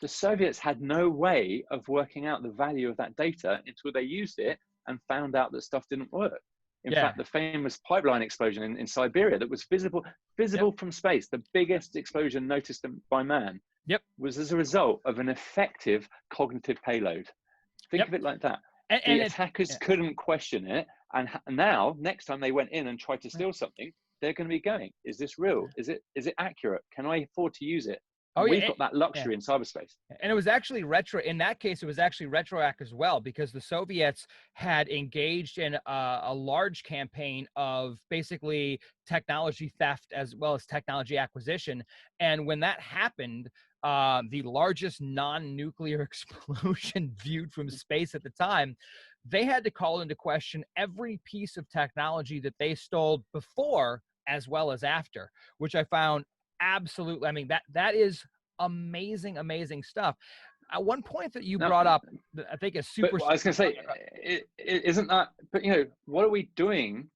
The Soviets had no way of working out the value of that data until they used it and found out that stuff didn't work. In fact, the famous pipeline explosion in Siberia that was visible from space, the biggest explosion noticed by man, was as a result of an effective cognitive payload. Think of it like that. The attackers couldn't question it. And now, next time they went in and tried to steal something, they're going to be going, is this real? Is it accurate? Can I afford to use it? We've got that luxury in cyberspace. And it was actually in that case, it was actually retroactive as well, because the Soviets had engaged in a large campaign of basically technology theft as well as technology acquisition. And when that happened, the largest non-nuclear explosion viewed from space at the time, they had to call into question every piece of technology that they stole before as well as after, which I found absolutely, I mean, that is amazing stuff. At one point that you brought up, I think is super. But I was going to say, isn't that? But you know, what are we doing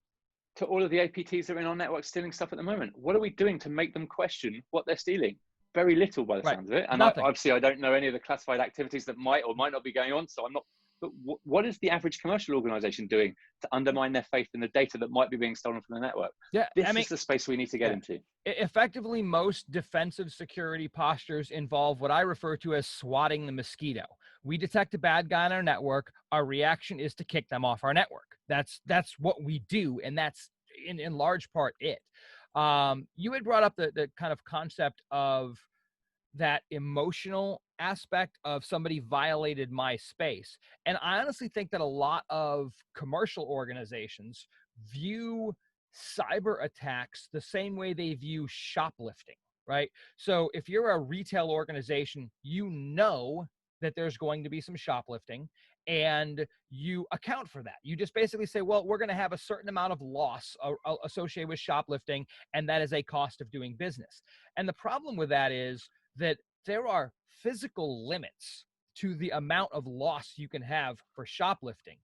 to all of the APTs that are in our network stealing stuff at the moment? What are we doing to make them question what they're stealing? Very little, by the sounds of it. And obviously, I don't know any of the classified activities that might or might not be going on, so I'm not. But what is the average commercial organization doing to undermine their faith in the data that might be being stolen from the network? This is the space we need to get into. Effectively, most defensive security postures involve what I refer to as swatting the mosquito. We detect a bad guy on our network. Our reaction is to kick them off our network. That's what we do, and that's in large part it. You had brought up the kind of concept of that emotional aspect of somebody violated my space. And I honestly think that a lot of commercial organizations view cyber attacks the same way they view shoplifting, right? So if you're a retail organization, you know that there's going to be some shoplifting, and you account for that. You just basically say, well, we're going to have a certain amount of loss associated with shoplifting, and that is a cost of doing business. And the problem with that is that there are physical limits to the amount of loss you can have for shoplifting.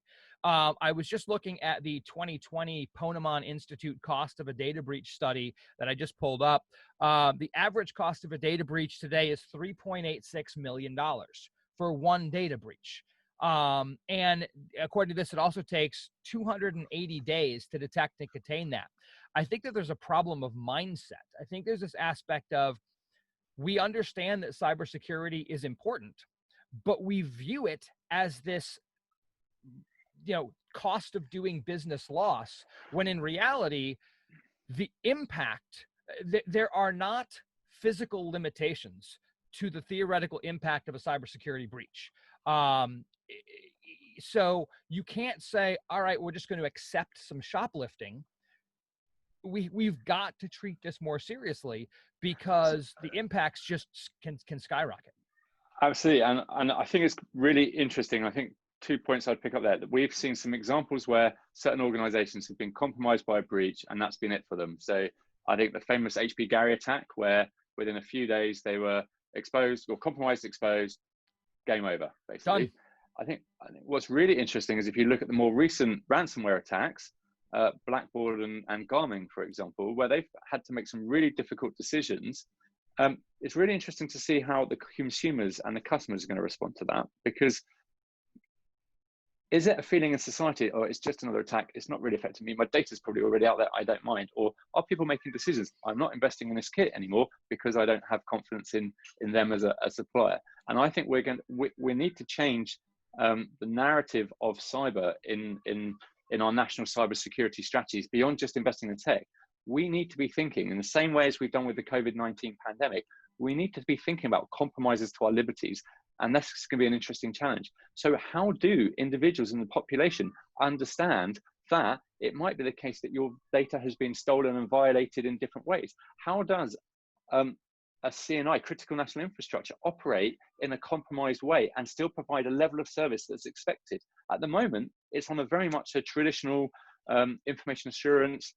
I was just looking at the 2020 Ponemon Institute cost of a data breach study that I just pulled up. The average cost of a data breach today is $3.86 million for one data breach. And according to this, it also takes 280 days to detect and contain that. I think that there's a problem of mindset. I think there's this aspect of, we understand that cybersecurity is important, but we view it as this, cost of doing business loss, when in reality, the impact, there are not physical limitations to the theoretical impact of a cybersecurity breach. So you can't say, all right, we're just going to accept some shoplifting. We've got to treat this more seriously, because the impacts just can skyrocket. Absolutely. And I think it's really interesting. I think 2 points I'd pick up there. That we've seen some examples where certain organizations have been compromised by a breach, and that's been it for them. So I think the famous HP Gary attack, where within a few days they were exposed or compromised, exposed, game over, basically. Done. I think what's really interesting is if you look at the more recent ransomware attacks, Blackboard and Garmin, for example, where they've had to make some really difficult decisions. It's really interesting to see how the consumers and the customers are going to respond to that, because is it a feeling in society, or it's just another attack? It's not really affecting me. My data's probably already out there. I don't mind. Or are people making decisions? I'm not investing in this kit anymore because I don't have confidence in them as a supplier. And I think we need to change the narrative of cyber in our national cybersecurity strategies beyond just investing in tech. We need to be thinking in the same way as we've done with the COVID-19 pandemic. We need to be thinking about compromises to our liberties. And that's going to be an interesting challenge. So how do individuals in the population understand that it might be the case that your data has been stolen and violated in different ways? How does a CNI, critical national infrastructure, operate in a compromised way and still provide a level of service that's expected? At the moment, it's on a very much a traditional information assurance,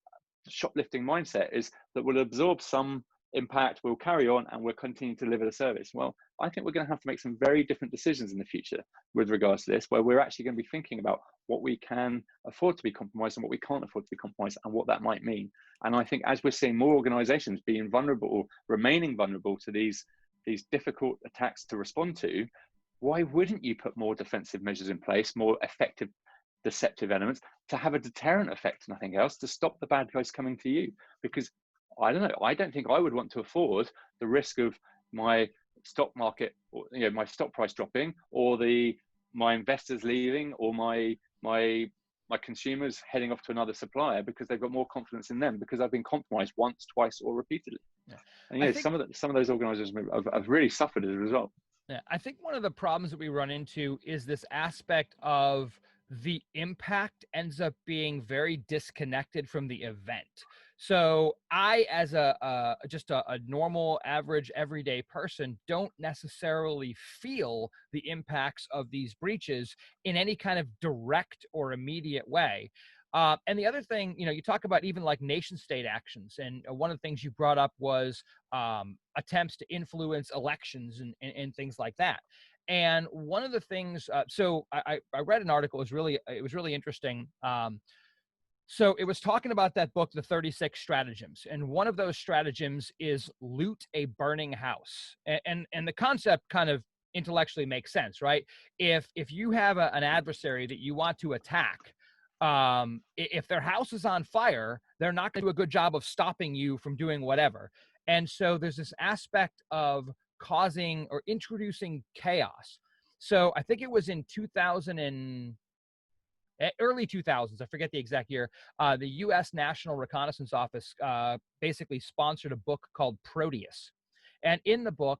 shoplifting mindset, is that we'll absorb some impact, we'll carry on, and we'll continue to deliver the service. Well, I think we're going to have to make some very different decisions in the future with regards to this, where we're actually going to be thinking about what we can afford to be compromised and what we can't afford to be compromised, and what that might mean. And I think as we're seeing more organizations being vulnerable or remaining vulnerable to these difficult attacks to respond to, why wouldn't you put more defensive measures in place, more effective deceptive elements, to have a deterrent effect, nothing else, to stop the bad guys coming to you? Because I don't know, I don't think I would want to afford the risk of my stock market, or my stock price dropping, or my investors leaving, or my consumers heading off to another supplier because they've got more confidence in them because I've been compromised once, twice, or repeatedly. Yeah. And some of those organizations have really suffered as a result. Yeah, I think one of the problems that we run into is this aspect of the impact ends up being very disconnected from the event. So I, as just a normal, average, everyday person, don't necessarily feel the impacts of these breaches in any kind of direct or immediate way. And the other thing, you talk about even like nation state actions. And one of the things you brought up was attempts to influence elections and things like that. And one of the things, so I read an article, it was really interesting. So it was talking about that book, The 36 Stratagems. And one of those stratagems is loot a burning house. And the concept kind of intellectually makes sense, right? If you have an adversary that you want to attack, if their house is on fire, they're not going to do a good job of stopping you from doing whatever. And so there's this aspect of causing or introducing chaos. So I think it was in early 2000s, I forget the exact year, the U.S. National Reconnaissance Office basically sponsored a book called Proteus. And in the book,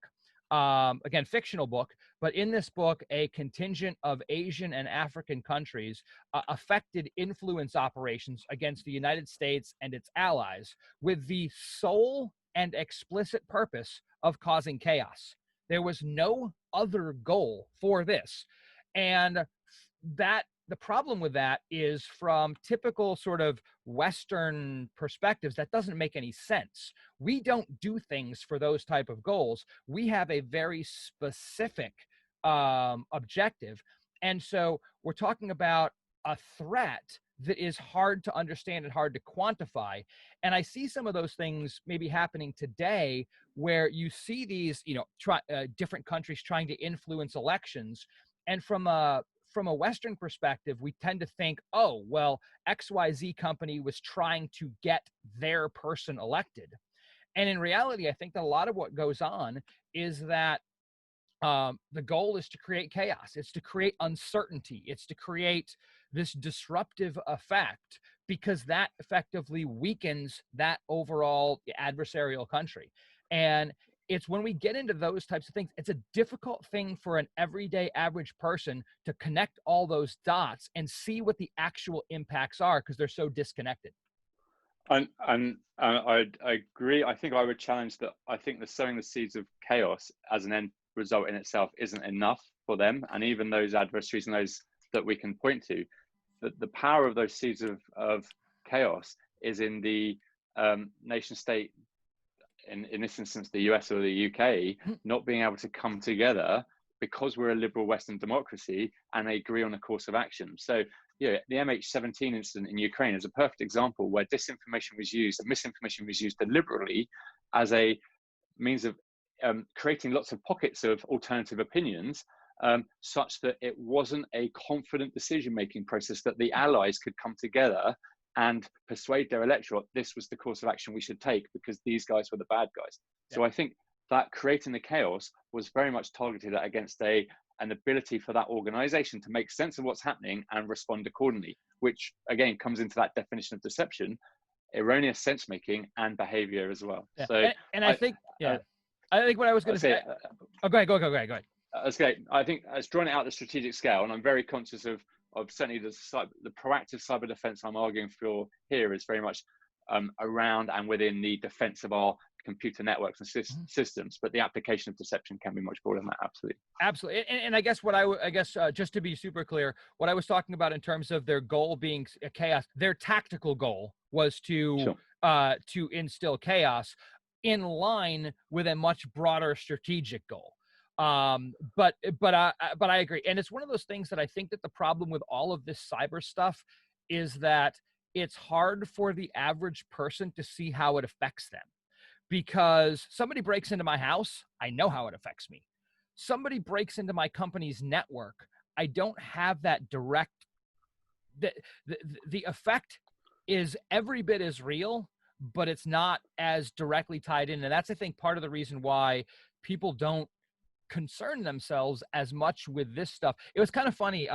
again, fictional book, but in this book, a contingent of Asian and African countries affected influence operations against the United States and its allies with the sole and explicit purpose of causing chaos. There was no other goal for this. And the problem with that is, from typical sort of Western perspectives, that doesn't make any sense. We don't do things for those type of goals. We have a very specific objective. And so we're talking about a threat that is hard to understand and hard to quantify. And I see some of those things maybe happening today, where you see these, different countries trying to influence elections. And from a Western perspective, we tend to think, oh, well, XYZ company was trying to get their person elected. And in reality, I think that a lot of what goes on is that The goal is to create chaos. It's to create uncertainty. It's to create this disruptive effect, because that effectively weakens that overall adversarial country. And it's when we get into those types of things, it's a difficult thing for an everyday average person to connect all those dots and see what the actual impacts are, because they're so disconnected. And I agree. I think I would challenge that. I think the sowing the seeds of chaos as an end result in itself isn't enough for them, and even those adversaries and those that we can point to, the power of those seeds of chaos is in the nation state, in this instance the US or the UK, not being able to come together because we're a liberal Western democracy and they agree on a course of action. So yeah, the MH17 incident in Ukraine is a perfect example where disinformation was used and misinformation was used deliberately as a means of creating lots of pockets of alternative opinions, such that it wasn't a confident decision-making process, that the allies could come together and persuade their electorate this was the course of action we should take because these guys were the bad guys. Yeah. So I think that creating the chaos was very much targeted against an ability for that organization to make sense of what's happening and respond accordingly, which again comes into that definition of deception, erroneous sense making and behavior as well. Yeah. So and I think I think what I was going to say, go ahead. I think it's drawing it out the strategic scale, and I'm very conscious of certainly the proactive cyber defense I'm arguing for here is very much around and within the defense of our computer networks and systems, but the application of deception can be much broader than that. Absolutely. And I guess just to be super clear, what I was talking about in terms of their goal being chaos, their tactical goal was to instill chaos in line with a much broader strategic goal. But I agree. And it's one of those things that I think that the problem with all of this cyber stuff is that it's hard for the average person to see how it affects them. Because somebody breaks into my house, I know how it affects me. Somebody breaks into my company's network, I don't have that direct, the effect is every bit as real, but it's not as directly tied in. And that's, I think, part of the reason why people don't concern themselves as much with this stuff. It was kind of funny.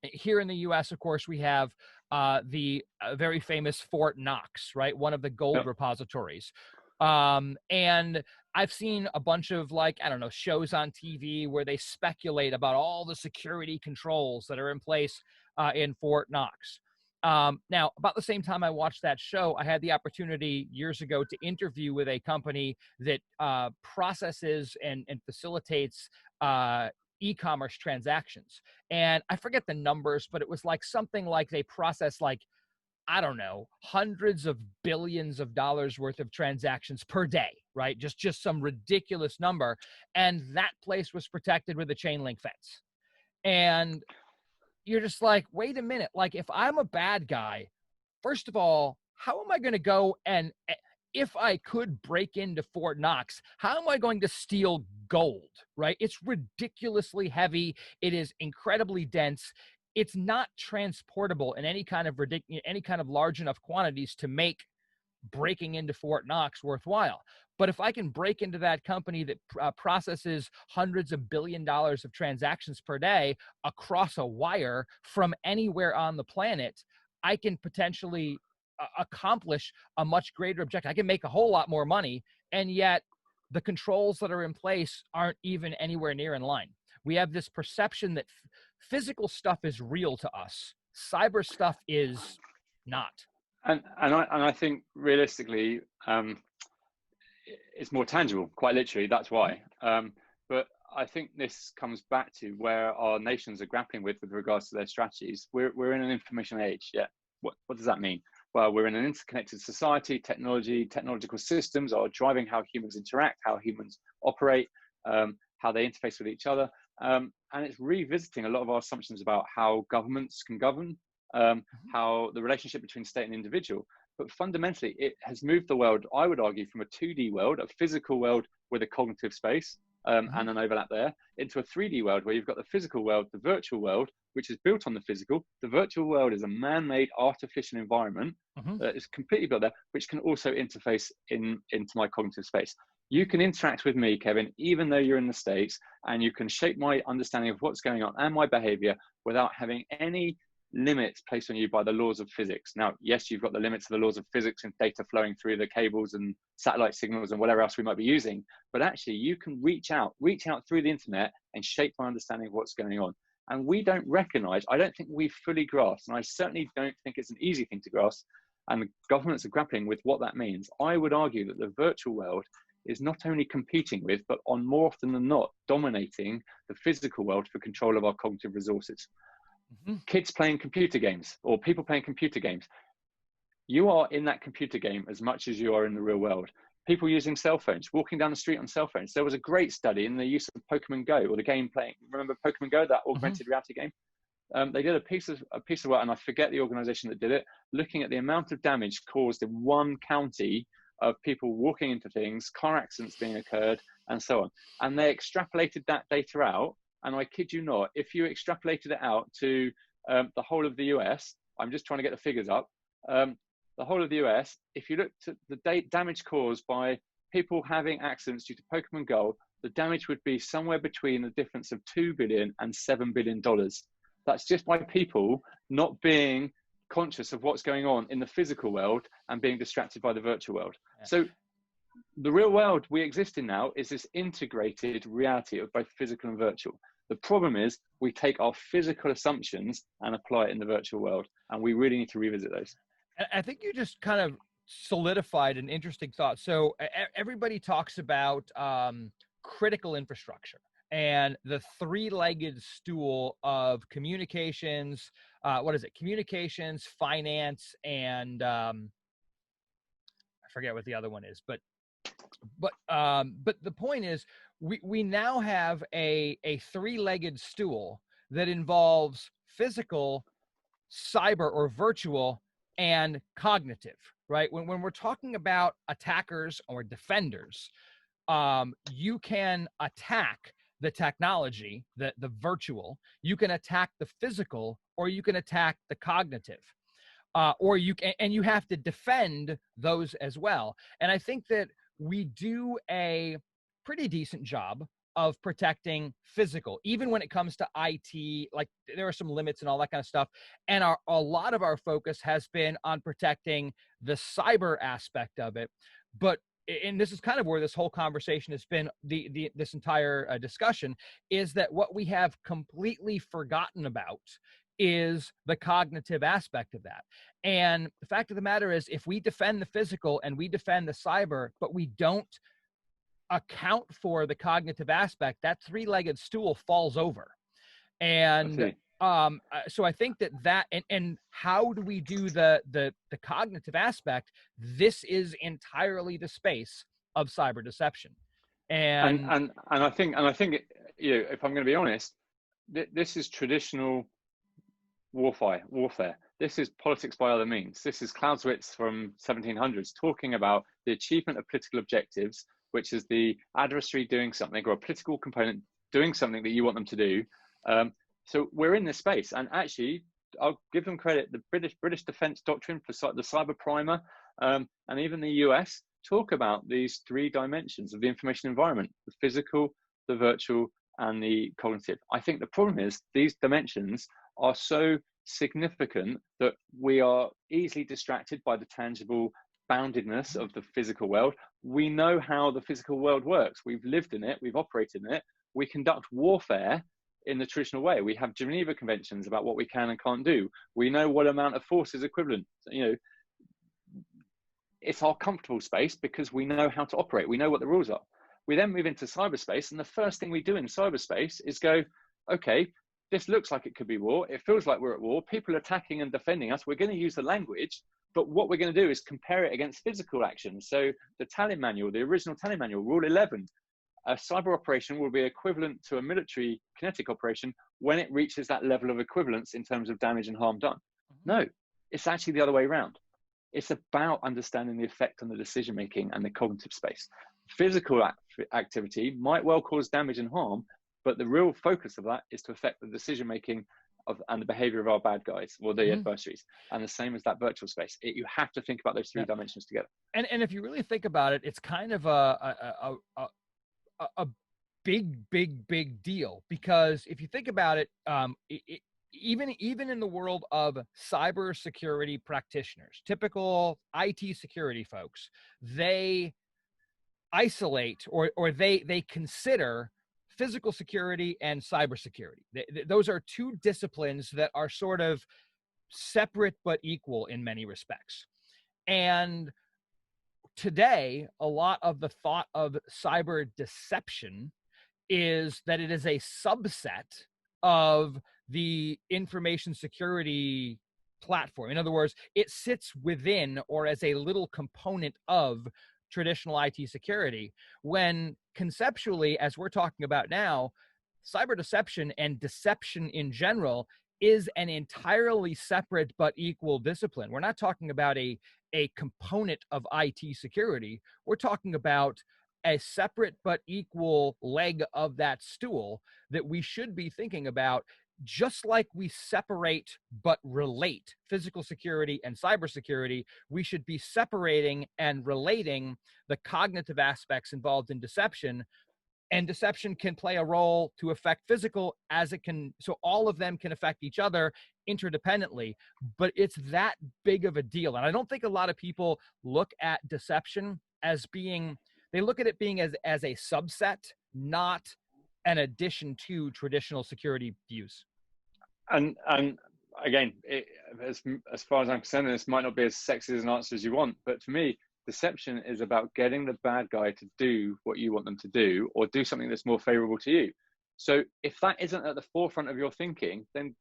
Here in the US, of course, we have the very famous Fort Knox, right? One of the gold repositories. And I've seen a bunch of, like, I don't know, shows on TV where they speculate about all the security controls that are in place in Fort Knox. Now, about the same time I watched that show, I had the opportunity years ago to interview with a company that processes and facilitates e-commerce transactions. And I forget the numbers, but it was like something like they process like, I don't know, hundreds of billions of dollars worth of transactions per day, right? Just some ridiculous number. And that place was protected with a chain link fence. And you're just like, wait a minute. Like, if I'm a bad guy, first of all, how am I going to go and, if I could break into Fort Knox, how am I going to steal gold, right? It's ridiculously heavy. It is incredibly dense. It's not transportable in any kind of large enough quantities to make breaking into Fort Knox worthwhile. But if I can break into that company that processes hundreds of billion dollars of transactions per day across a wire from anywhere on the planet, I can potentially accomplish a much greater objective. I can make a whole lot more money, and yet the controls that are in place aren't even anywhere near in line. We have this perception that physical stuff is real to us. Cyber stuff is not. And I think realistically, it's more tangible, quite literally. That's why. But I think this comes back to where our nations are grappling with regards to their strategies. We're in an information age. Yeah. What does that mean? Well, we're in an interconnected society. Technological systems are driving how humans interact, how humans operate, how they interface with each other. And it's revisiting a lot of our assumptions about how governments can govern, how the relationship between state and individual. But fundamentally, it has moved the world, I would argue, from a 2D world, a physical world with a cognitive space and an overlap there, into a 3D world where you've got the physical world, the virtual world, which is built on the physical. The virtual world is a man-made artificial environment that is completely built there, which can also interface into my cognitive space. You can interact with me, Kevin, even though you're in the States, and you can shape my understanding of what's going on and my behavior without having any limits placed on you by the laws of physics. Now, yes, you've got the limits of the laws of physics and data flowing through the cables and satellite signals and whatever else we might be using, but actually you can reach out through the internet and shape my understanding of what's going on. And we don't recognize, I don't think we fully grasp, and I certainly don't think it's an easy thing to grasp, and governments are grappling with what that means. I would argue that the virtual world is not only competing with, but on more often than not, dominating the physical world for control of our cognitive resources. Mm-hmm. Kids playing computer games or people playing computer games, you are in that computer game as much as you are in the real world. People using cell phones, walking down the street on cell phones. There was a great study in the use of Pokemon Go, or the game playing. Remember Pokemon Go, that augmented reality game? They did a piece of work, and I forget the organization that did it, looking at the amount of damage caused in one county of people walking into things, car accidents being occurred, and so on. And they extrapolated that data out. And I kid you not, if you extrapolated it out to the whole of the US, I'm just trying to get the figures up, the whole of the US, if you looked at the damage caused by people having accidents due to Pokemon Go, the damage would be somewhere between the difference of $2 billion and $7 billion. That's just by people not being conscious of what's going on in the physical world and being distracted by the virtual world. Yeah. So the real world we exist in now is this integrated reality of both physical and virtual. The problem is we take our physical assumptions and apply it in the virtual world, and we really need to revisit those. I think you just kind of solidified an interesting thought. So everybody talks about critical infrastructure and the three-legged stool of communications. What is it? Communications, finance, and I forget what the other one is. But the point is, we now have a three-legged stool that involves physical, cyber or virtual, and cognitive, right? When we're talking about attackers or defenders, you can attack the technology, the virtual, you can attack the physical, or you can attack the cognitive, or you can, and you have to defend those as well. And I think that we do a pretty decent job of protecting physical, even when it comes to IT. Like, there are some limits and all that kind of stuff. And a lot of our focus has been on protecting the cyber aspect of it. But, and this is kind of where this whole conversation has been, this entire discussion, is that what we have completely forgotten about is the cognitive aspect of that. And the fact of the matter is, if we defend the physical and we defend the cyber, but we don't account for the cognitive aspect, that three-legged stool falls over. And so I think that and how do we do the cognitive aspect? This is entirely the space of cyber deception. And I think you know, if I'm going to be honest, this is traditional warfare. This is politics by other means. This is Clausewitz from 1700s talking about the achievement of political objectives, which is the adversary doing something, or a political component doing something that you want them to do. So we're in this space, and actually, I'll give them credit. The British Defence Doctrine for the Cyber Primer, and even the US talk about these three dimensions of the information environment: the physical, the virtual, and the cognitive. I think the problem is these dimensions are so significant that we are easily distracted by the tangible boundedness of the physical world. We know how the physical world works. We've lived in it. We've operated in it. We conduct warfare in the traditional way. We have Geneva Conventions about what we can and can't do. We know what amount of force is equivalent. You know, it's our comfortable space because we know how to operate. We know what the rules are. We then move into cyberspace, and the first thing we do in cyberspace is go, okay, this looks like it could be war. It feels like we're at war. People are attacking and defending us. We're going to use the language, but what we're going to do is compare it against physical actions. So the Tallinn Manual, the original Tallinn Manual, Rule 11, a cyber operation will be equivalent to a military kinetic operation when it reaches that level of equivalence in terms of damage and harm done. No, it's actually the other way around. It's about understanding the effect on the decision-making and the cognitive space. Physical activity might well cause damage and harm, but the real focus of that is to affect the decision-making and the behavior of our bad guys or the adversaries, and the same as that virtual space. You have to think about those three dimensions together. And if you really think about it, it's kind of a big deal, because if you think about it, even in the world of cybersecurity practitioners, typical IT security folks, they isolate or they consider physical security and cybersecurity. Those are two disciplines that are sort of separate but equal in many respects. And today, a lot of the thought of cyber deception is that it is a subset of the information security platform. In other words, it sits within or as a little component of traditional IT security, when conceptually, as we're talking about now, cyber deception and deception in general is an entirely separate but equal discipline. We're not talking about a component of IT security. We're talking about a separate but equal leg of that stool that we should be thinking about, just like we separate but relate physical security and cybersecurity. We should be separating and relating the cognitive aspects involved in deception, and deception can play a role to affect physical as it can. So all of them can affect each other interdependently, but it's that big of a deal. And I don't think a lot of people look at deception as being, they look at it being as a subset, not an addition to traditional security views. And again, as far as I'm concerned, this might not be as sexy as an answer as you want, but for me, deception is about getting the bad guy to do what you want them to do, or do something that's more favorable to you. So if that isn't at the forefront of your thinking, then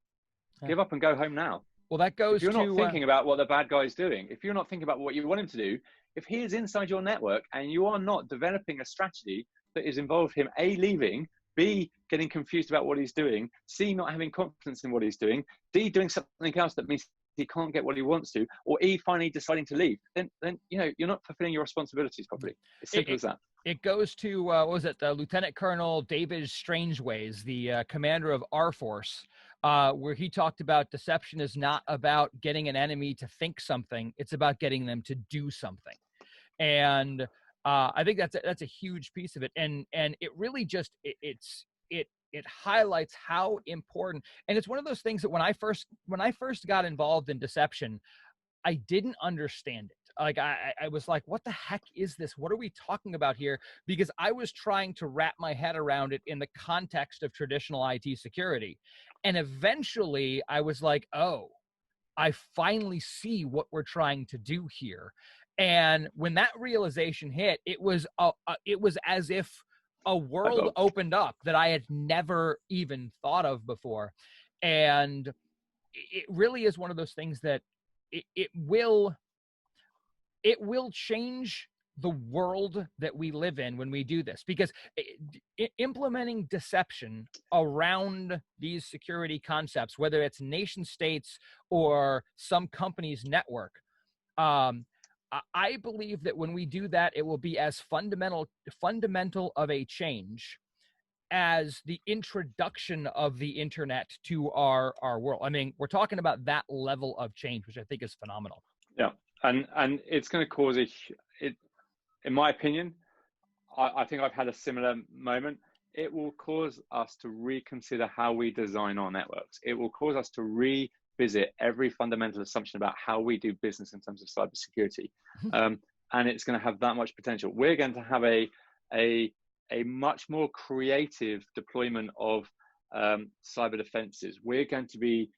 give up and go home now. Well, that goes if you're not thinking about what the bad guy is doing, if you're not thinking about what you want him to do, if he is inside your network and you are not developing a strategy that is involved him, A, leaving, B, getting confused about what he's doing, C, not having confidence in what he's doing, D, doing something else that means he can't get what he wants to, or E, finally deciding to leave, then you're not fulfilling your responsibilities properly. It's simple as that. It goes to, what was it, Lieutenant Colonel David Strangeways, the commander of our force, where he talked about deception is not about getting an enemy to think something, it's about getting them to do something. And I think that's a huge piece of it, and it really just it highlights how important. And it's one of those things that when I first got involved in deception, I didn't understand it. Like I was like, what the heck is this? What are we talking about here? Because I was trying to wrap my head around it in the context of traditional IT security, and eventually I was like, oh, I finally see what we're trying to do here. And when that realization hit, it was as if a world opened up that I had never even thought of before. And it really is one of those things that it will change the world that we live in when we do this, because implementing deception around these security concepts, whether it's nation states or some company's network, I believe that when we do that, it will be as fundamental of a change as the introduction of the internet to our world. I mean, we're talking about that level of change, which I think is phenomenal. Yeah, and it's going to cause in my opinion, I think I've had a similar moment. It will cause us to reconsider how we design our networks. It will cause us to revisit every fundamental assumption about how we do business in terms of cybersecurity. And it's going to have that much potential. We're going to have a much more creative deployment of cyber defenses. We're going to be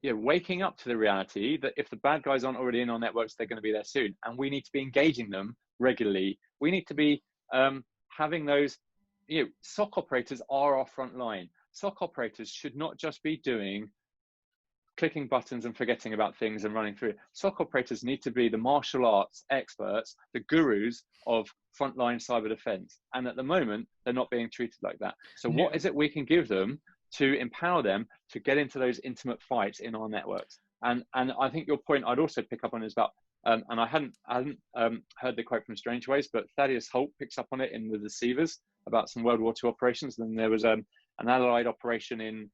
waking up to the reality that if the bad guys aren't already in our networks, they're going to be there soon. And we need to be engaging them regularly. We need to be having those, SOC operators are our front line. SOC operators should not just be clicking buttons and forgetting about things and running through it. SOC operators need to be the martial arts experts, the gurus of frontline cyber defense. And at the moment, they're not being treated like that. So what is it we can give them to empower them to get into those intimate fights in our networks? And I think your point I'd also pick up on is about, and I hadn't heard the quote from Strangeways, but Thaddeus Holt picks up on it in The Deceivers about some World War II operations. Then there was an Allied operation in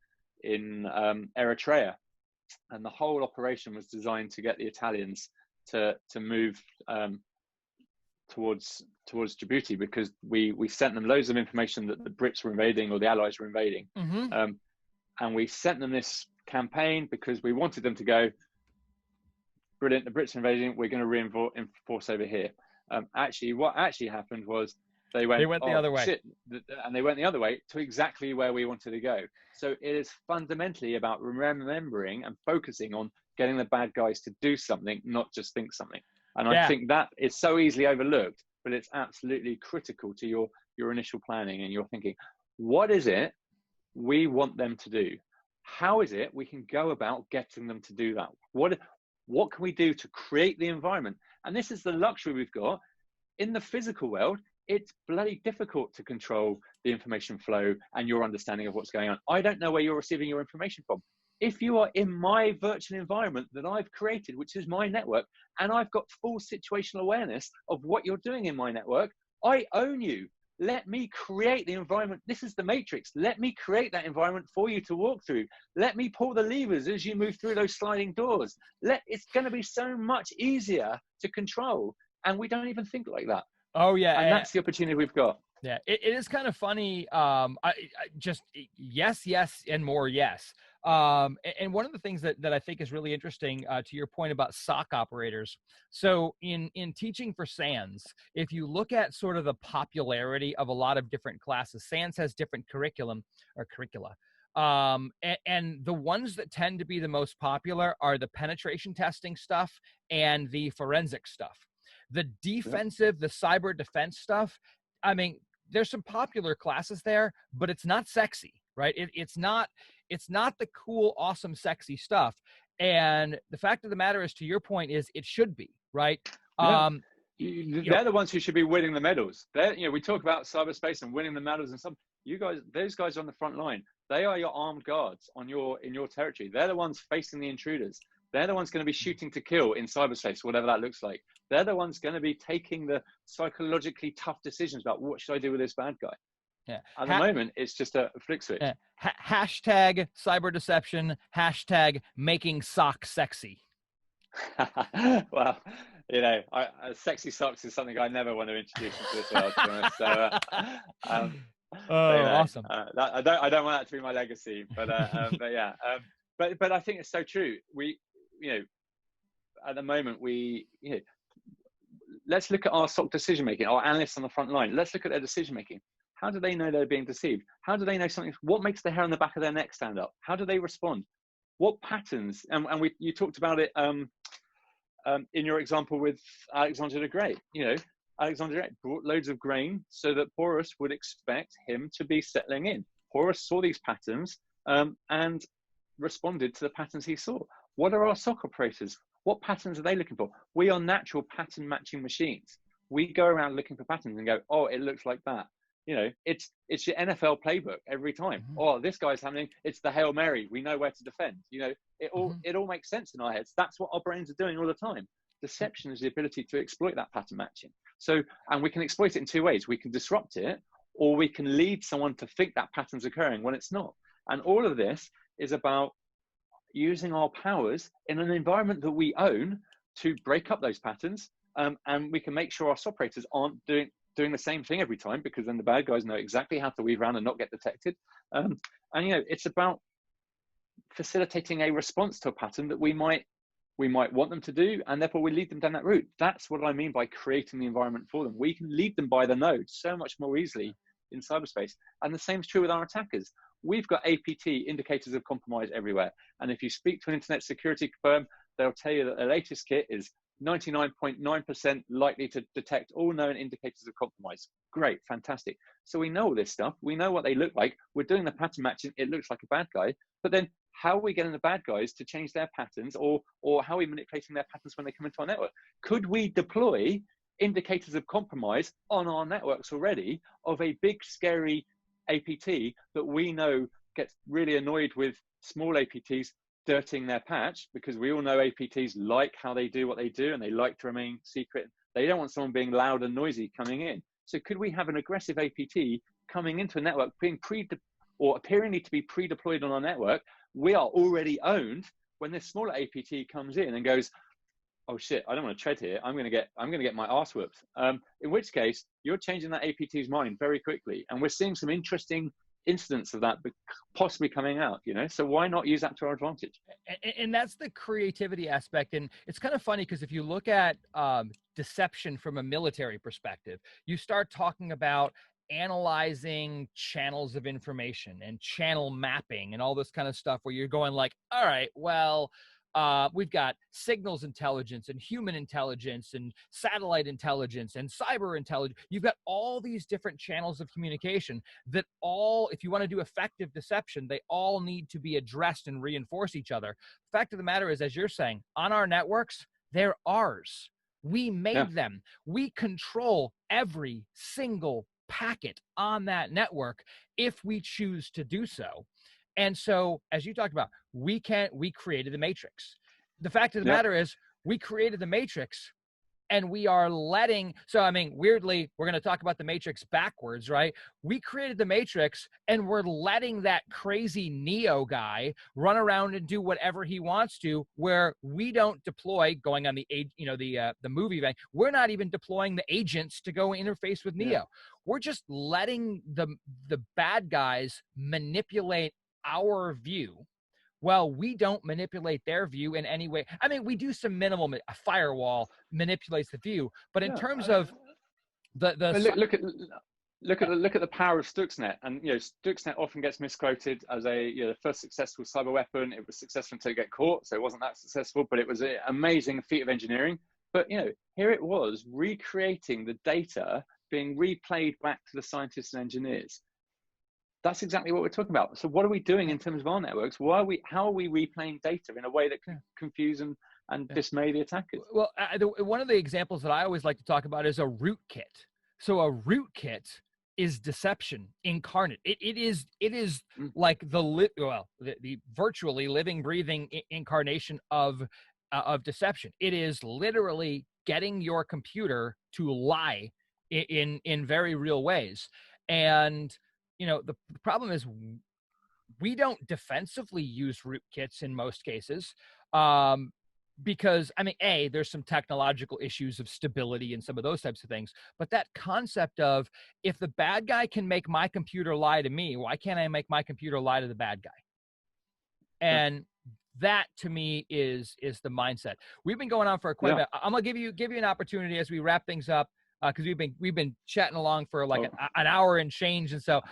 in Eritrea, and the whole operation was designed to get the Italians to move towards Djibouti, because we sent them loads of information that the Brits were invading or the Allies were invading, and we sent them this campaign because we wanted them to go, brilliant, the Brits are invading, we're going to reinforce over here. Actually, what actually happened was they went the other way. Shit, and they went the other way to exactly where we wanted to go. So it is fundamentally about remembering and focusing on getting the bad guys to do something, not just think something. And I think that is so easily overlooked, but it's absolutely critical to your initial planning and your thinking. What is it we want them to do? How is it we can go about getting them to do that? What can we do to create the environment? And this is the luxury we've got. In the physical world, it's bloody difficult to control the information flow and your understanding of what's going on. I don't know where you're receiving your information from. If you are in my virtual environment that I've created, which is my network, and I've got full situational awareness of what you're doing in my network, I own you. Let me create the environment. This is the matrix. Let me create that environment for you to walk through. Let me pull the levers as you move through those sliding doors. It's going to be so much easier to control. And we don't even think like that. Oh, yeah. And that's the opportunity we've got. Yeah, it is kind of funny. I just yes, and more yes. And one of the things that I think is really interesting, to your point about SOC operators. So in teaching for SANS, if you look at sort of the popularity of a lot of different classes, SANS has different curricula. And the ones that tend to be the most popular are the penetration testing stuff and the forensic stuff. The defensive, the cyber defense stuff, I mean, there's some popular classes there, but it's not sexy, right? It's not the cool, awesome, sexy stuff. And the fact of the matter is, to your point, is it should be, right? Yeah. They're the ones who should be winning the medals. We talk about cyberspace and winning the medals, and those guys are on the front line. They are your armed guards in your territory. They're the ones facing the intruders. They're the ones going to be shooting to kill in cyberspace, whatever that looks like. They're the ones going to be taking the psychologically tough decisions about what should I do with this bad guy. Yeah. At the moment, it's just a flick switch. Yeah. Hashtag cyber deception. Hashtag making socks sexy. Well, sexy socks is something I never want to introduce into this world, to be honest. So, awesome. I don't want that to be my legacy, but yeah. But I think it's so true. At the moment, let's look at our SOC decision making, our analysts on the front line. Let's look at their decision making. How do they know they're being deceived? How do they know something? What makes the hair on the back of their neck stand up? How do they respond? What patterns? And you talked about it in your example with Alexander the Great. Alexander the Great brought loads of grain so that Porus would expect him to be settling in. Porus saw these patterns and responded to the patterns he saw. What are our SOC operators? What patterns are they looking for? We are natural pattern matching machines. We go around looking for patterns and go, oh, it looks like that. It's your NFL playbook every time. Mm-hmm. Oh, this guy's happening. It's the Hail Mary. We know where to defend. It all makes sense in our heads. That's what our brains are doing all the time. Deception is the ability to exploit that pattern matching. So, and we can exploit it in two ways. We can disrupt it, or we can lead someone to think that pattern's occurring when it's not. And all of this is about using our powers in an environment that we own to break up those patterns. And we can make sure our operators aren't doing the same thing every time, because then the bad guys know exactly how to weave around and not get detected. And it's about facilitating a response to a pattern that we might want them to do, and therefore we lead them down that route. That's what I mean by creating the environment for them. We can lead them by the node so much more easily in cyberspace. And the same is true with our attackers. We've got APT, indicators of compromise, everywhere. And if you speak to an internet security firm, they'll tell you that the latest kit is 99.9% likely to detect all known indicators of compromise. Great, fantastic. So we know all this stuff. We know what they look like. We're doing the pattern matching. It looks like a bad guy. But then how are we getting the bad guys to change their patterns, or how are we manipulating their patterns when they come into our network? Could we deploy indicators of compromise on our networks already of a big, scary APT that we know gets really annoyed with small APTs dirtying their patch, because we all know APTs like how they do what they do and they like to remain secret. They don't want someone being loud and noisy coming in. So could we have an aggressive APT coming into a network, being or appearingly to be pre-deployed on our network, we are already owned when this smaller APT comes in and goes, oh shit, I don't want to tread here. I'm going to get my arse whooped. In which case, you're changing that APT's mind very quickly. And we're seeing some interesting incidents of that possibly coming out, so why not use that to our advantage? And that's the creativity aspect. And it's kind of funny because if you look at deception from a military perspective, you start talking about analyzing channels of information and channel mapping and all this kind of stuff where you're going like, all right, well, we've got signals intelligence and human intelligence and satellite intelligence and cyber intelligence. You've got all these different channels of communication that all, if you want to do effective deception, they all need to be addressed and reinforce each other. The fact of the matter is, as you're saying, on our networks, they're ours. We made them. We control every single packet on that network if we choose to do so. And so, as you talked about, we created the matrix. The fact of the matter is, we created the matrix and we are letting, so I mean, weirdly, we're going to talk about the matrix backwards, right? We created the matrix and we're letting that crazy Neo guy run around and do whatever he wants to, where we don't deploy, going on the movie event, we're not even deploying the agents to go interface with Neo. We're just letting the bad guys manipulate our view. Well, we don't manipulate their view in any way. I mean, we do some minimal, a firewall manipulates the view, but in terms of look at the power of Stuxnet. And Stuxnet often gets misquoted as the first successful cyber weapon. It was successful until it got caught, so it wasn't that successful, but it was an amazing feat of engineering. But here it was, recreating the data being replayed back to the scientists and engineers. That's exactly what we're talking about. So what are we doing in terms of our networks? How are we replaying data in a way that can confuse and dismay the attackers? Well, one of the examples that I always like to talk about is a rootkit. So a rootkit is deception incarnate. It is like the virtually living, breathing incarnation of deception. It is literally getting your computer to lie in very real ways. And the problem is we don't defensively use rootkits in most cases, because, I mean, there's some technological issues of stability and some of those types of things. But that concept of, if the bad guy can make my computer lie to me, why can't I make my computer lie to the bad guy? And that, to me, is the mindset. We've been going on for quite a bit. I'm gonna give you an opportunity as we wrap things up, because we've been chatting along for like an hour and change, and so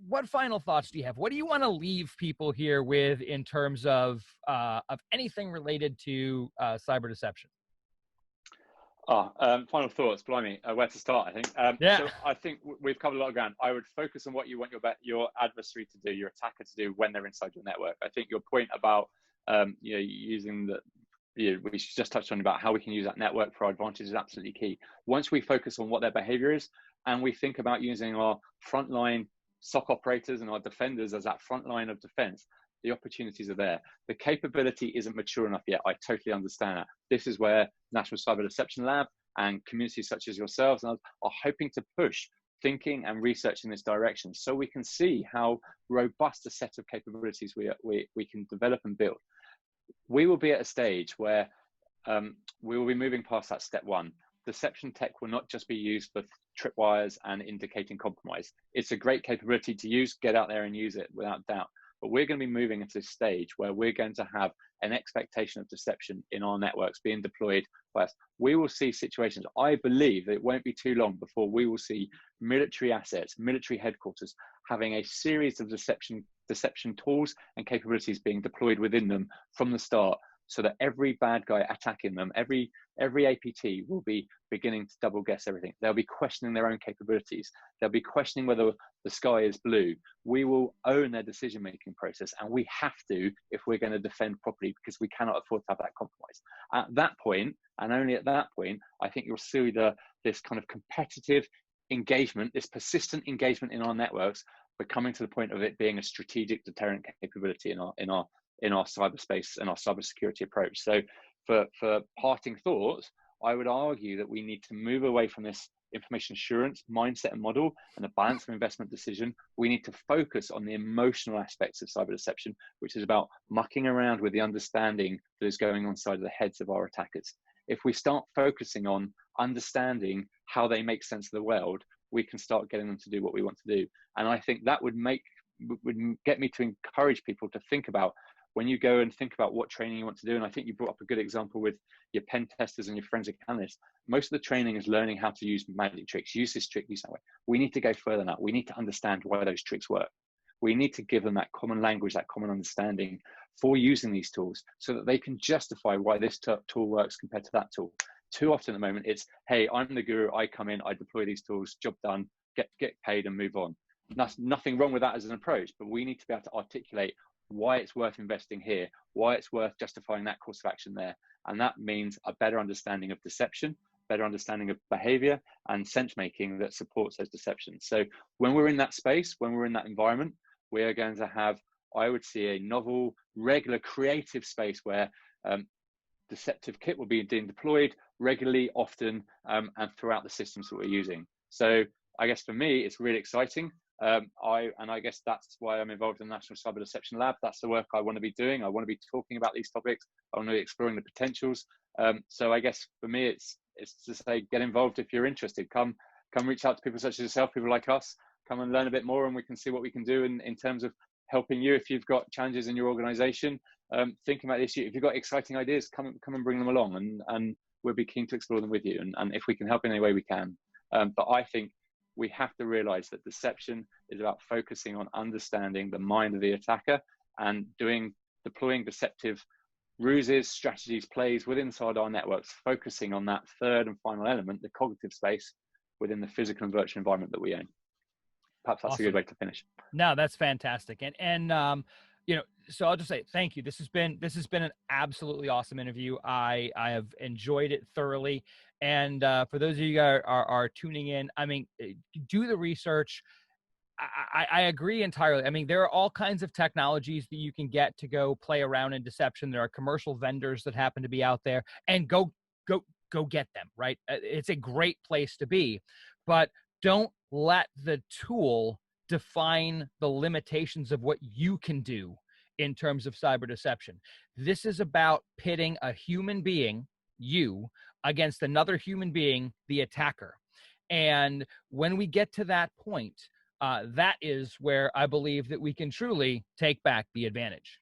what final thoughts do you have? What do you want to leave people here with in terms of anything related to cyber deception? Final thoughts, blimey, where to start, I think. So I think we've covered a lot of ground. I would focus on what you want your adversary to do, your attacker to do when they're inside your network. I think your point about using we just touched on about how we can use that network for our advantage is absolutely key. Once we focus on what their behavior is, and we think about using our frontline SOC operators and our defenders as that front line of defense, the opportunities are there. The capability isn't mature enough yet. I totally understand that. This is where National Cyber Deception Lab and communities such as yourselves are hoping to push thinking and research in this direction, so we can see how robust a set of capabilities we can develop and build. We will be at a stage where we will be moving past that step one. Deception tech will not just be used for tripwires and indicating compromise. It's a great capability to use, get out there and use it without doubt. But we're going to be moving into this stage where we're going to have an expectation of deception in our networks being deployed by us. We will see situations, I believe that it won't be too long before we will see military assets, military headquarters, having a series of deception tools and capabilities being deployed within them from the start, so that every bad guy attacking them, every APT will be beginning to double guess everything. They'll be questioning their own capabilities. They'll be questioning whether the sky is blue. We will own their decision-making process, and we have to if we're going to defend properly, because we cannot afford to have that compromise. At that point, and only at that point, I think you'll see this kind of competitive engagement, this persistent engagement in our networks, but coming to the point of it being a strategic deterrent capability in our cyberspace and our cybersecurity approach. So for parting thoughts, I would argue that we need to move away from this information assurance mindset and model and a balance of investment decision, we need to focus on the emotional aspects of cyber deception, which is about mucking around with the understanding that is going on inside of the heads of our attackers. If we start focusing on understanding how they make sense of the world, we can start getting them to do what we want to do. And I think that would get me to encourage people to think about, when you go and think about what training you want to do, and I think you brought up a good example with your pen testers and your forensic analysts, most of the training is learning how to use magic tricks, use this trick, use that way. We need to go further than that. We need to understand why those tricks work. We need to give them that common language, that common understanding for using these tools so that they can justify why this tool works compared to that tool. Too often at the moment, it's, hey, I'm the guru, I come in, I deploy these tools, job done, get paid and move on. That's nothing wrong with that as an approach, but we need to be able to articulate why it's worth investing here, why it's worth justifying that course of action there. And that means a better understanding of deception, better understanding of behavior and sense making that supports those deceptions. So when we're in that space, when we're in that environment, we are going to have, I would see, a novel, regular, creative space where deceptive kit will be being deployed regularly, often, and throughout the systems that we're using. So I guess for me, it's really exciting. I guess that's why I'm involved in the National Cyber Deception Lab. That's the work I want to be doing. I want to be talking about these topics. I want to be exploring the potentials. So I guess for me, it's to say, get involved if you're interested. Come reach out to people such as yourself, people like us. Come and learn a bit more, and we can see what we can do in terms of helping you. If you've got challenges in your organization, thinking about this, if you've got exciting ideas, come and bring them along, and we'll be keen to explore them with you. And if we can help in any way, we can. But I think we have to realize that deception is about focusing on understanding the mind of the attacker and deploying deceptive ruses, strategies, plays within inside our networks, focusing on that third and final element, the cognitive space within the physical and virtual environment that we own. Perhaps that's awesome. A good way to finish. No, that's fantastic. And so I'll just say thank you. This has been an absolutely awesome interview. I have enjoyed it thoroughly. And for those of you guys are tuning in, I mean, do the research. I agree entirely. I mean, there are all kinds of technologies that you can get to go play around in deception. There are commercial vendors that happen to be out there, and go get them, right? It's a great place to be, but don't let the tool define the limitations of what you can do in terms of cyber deception. This is about pitting a human being, you, against another human being, the attacker. And when we get to that point, that is where I believe that we can truly take back the advantage.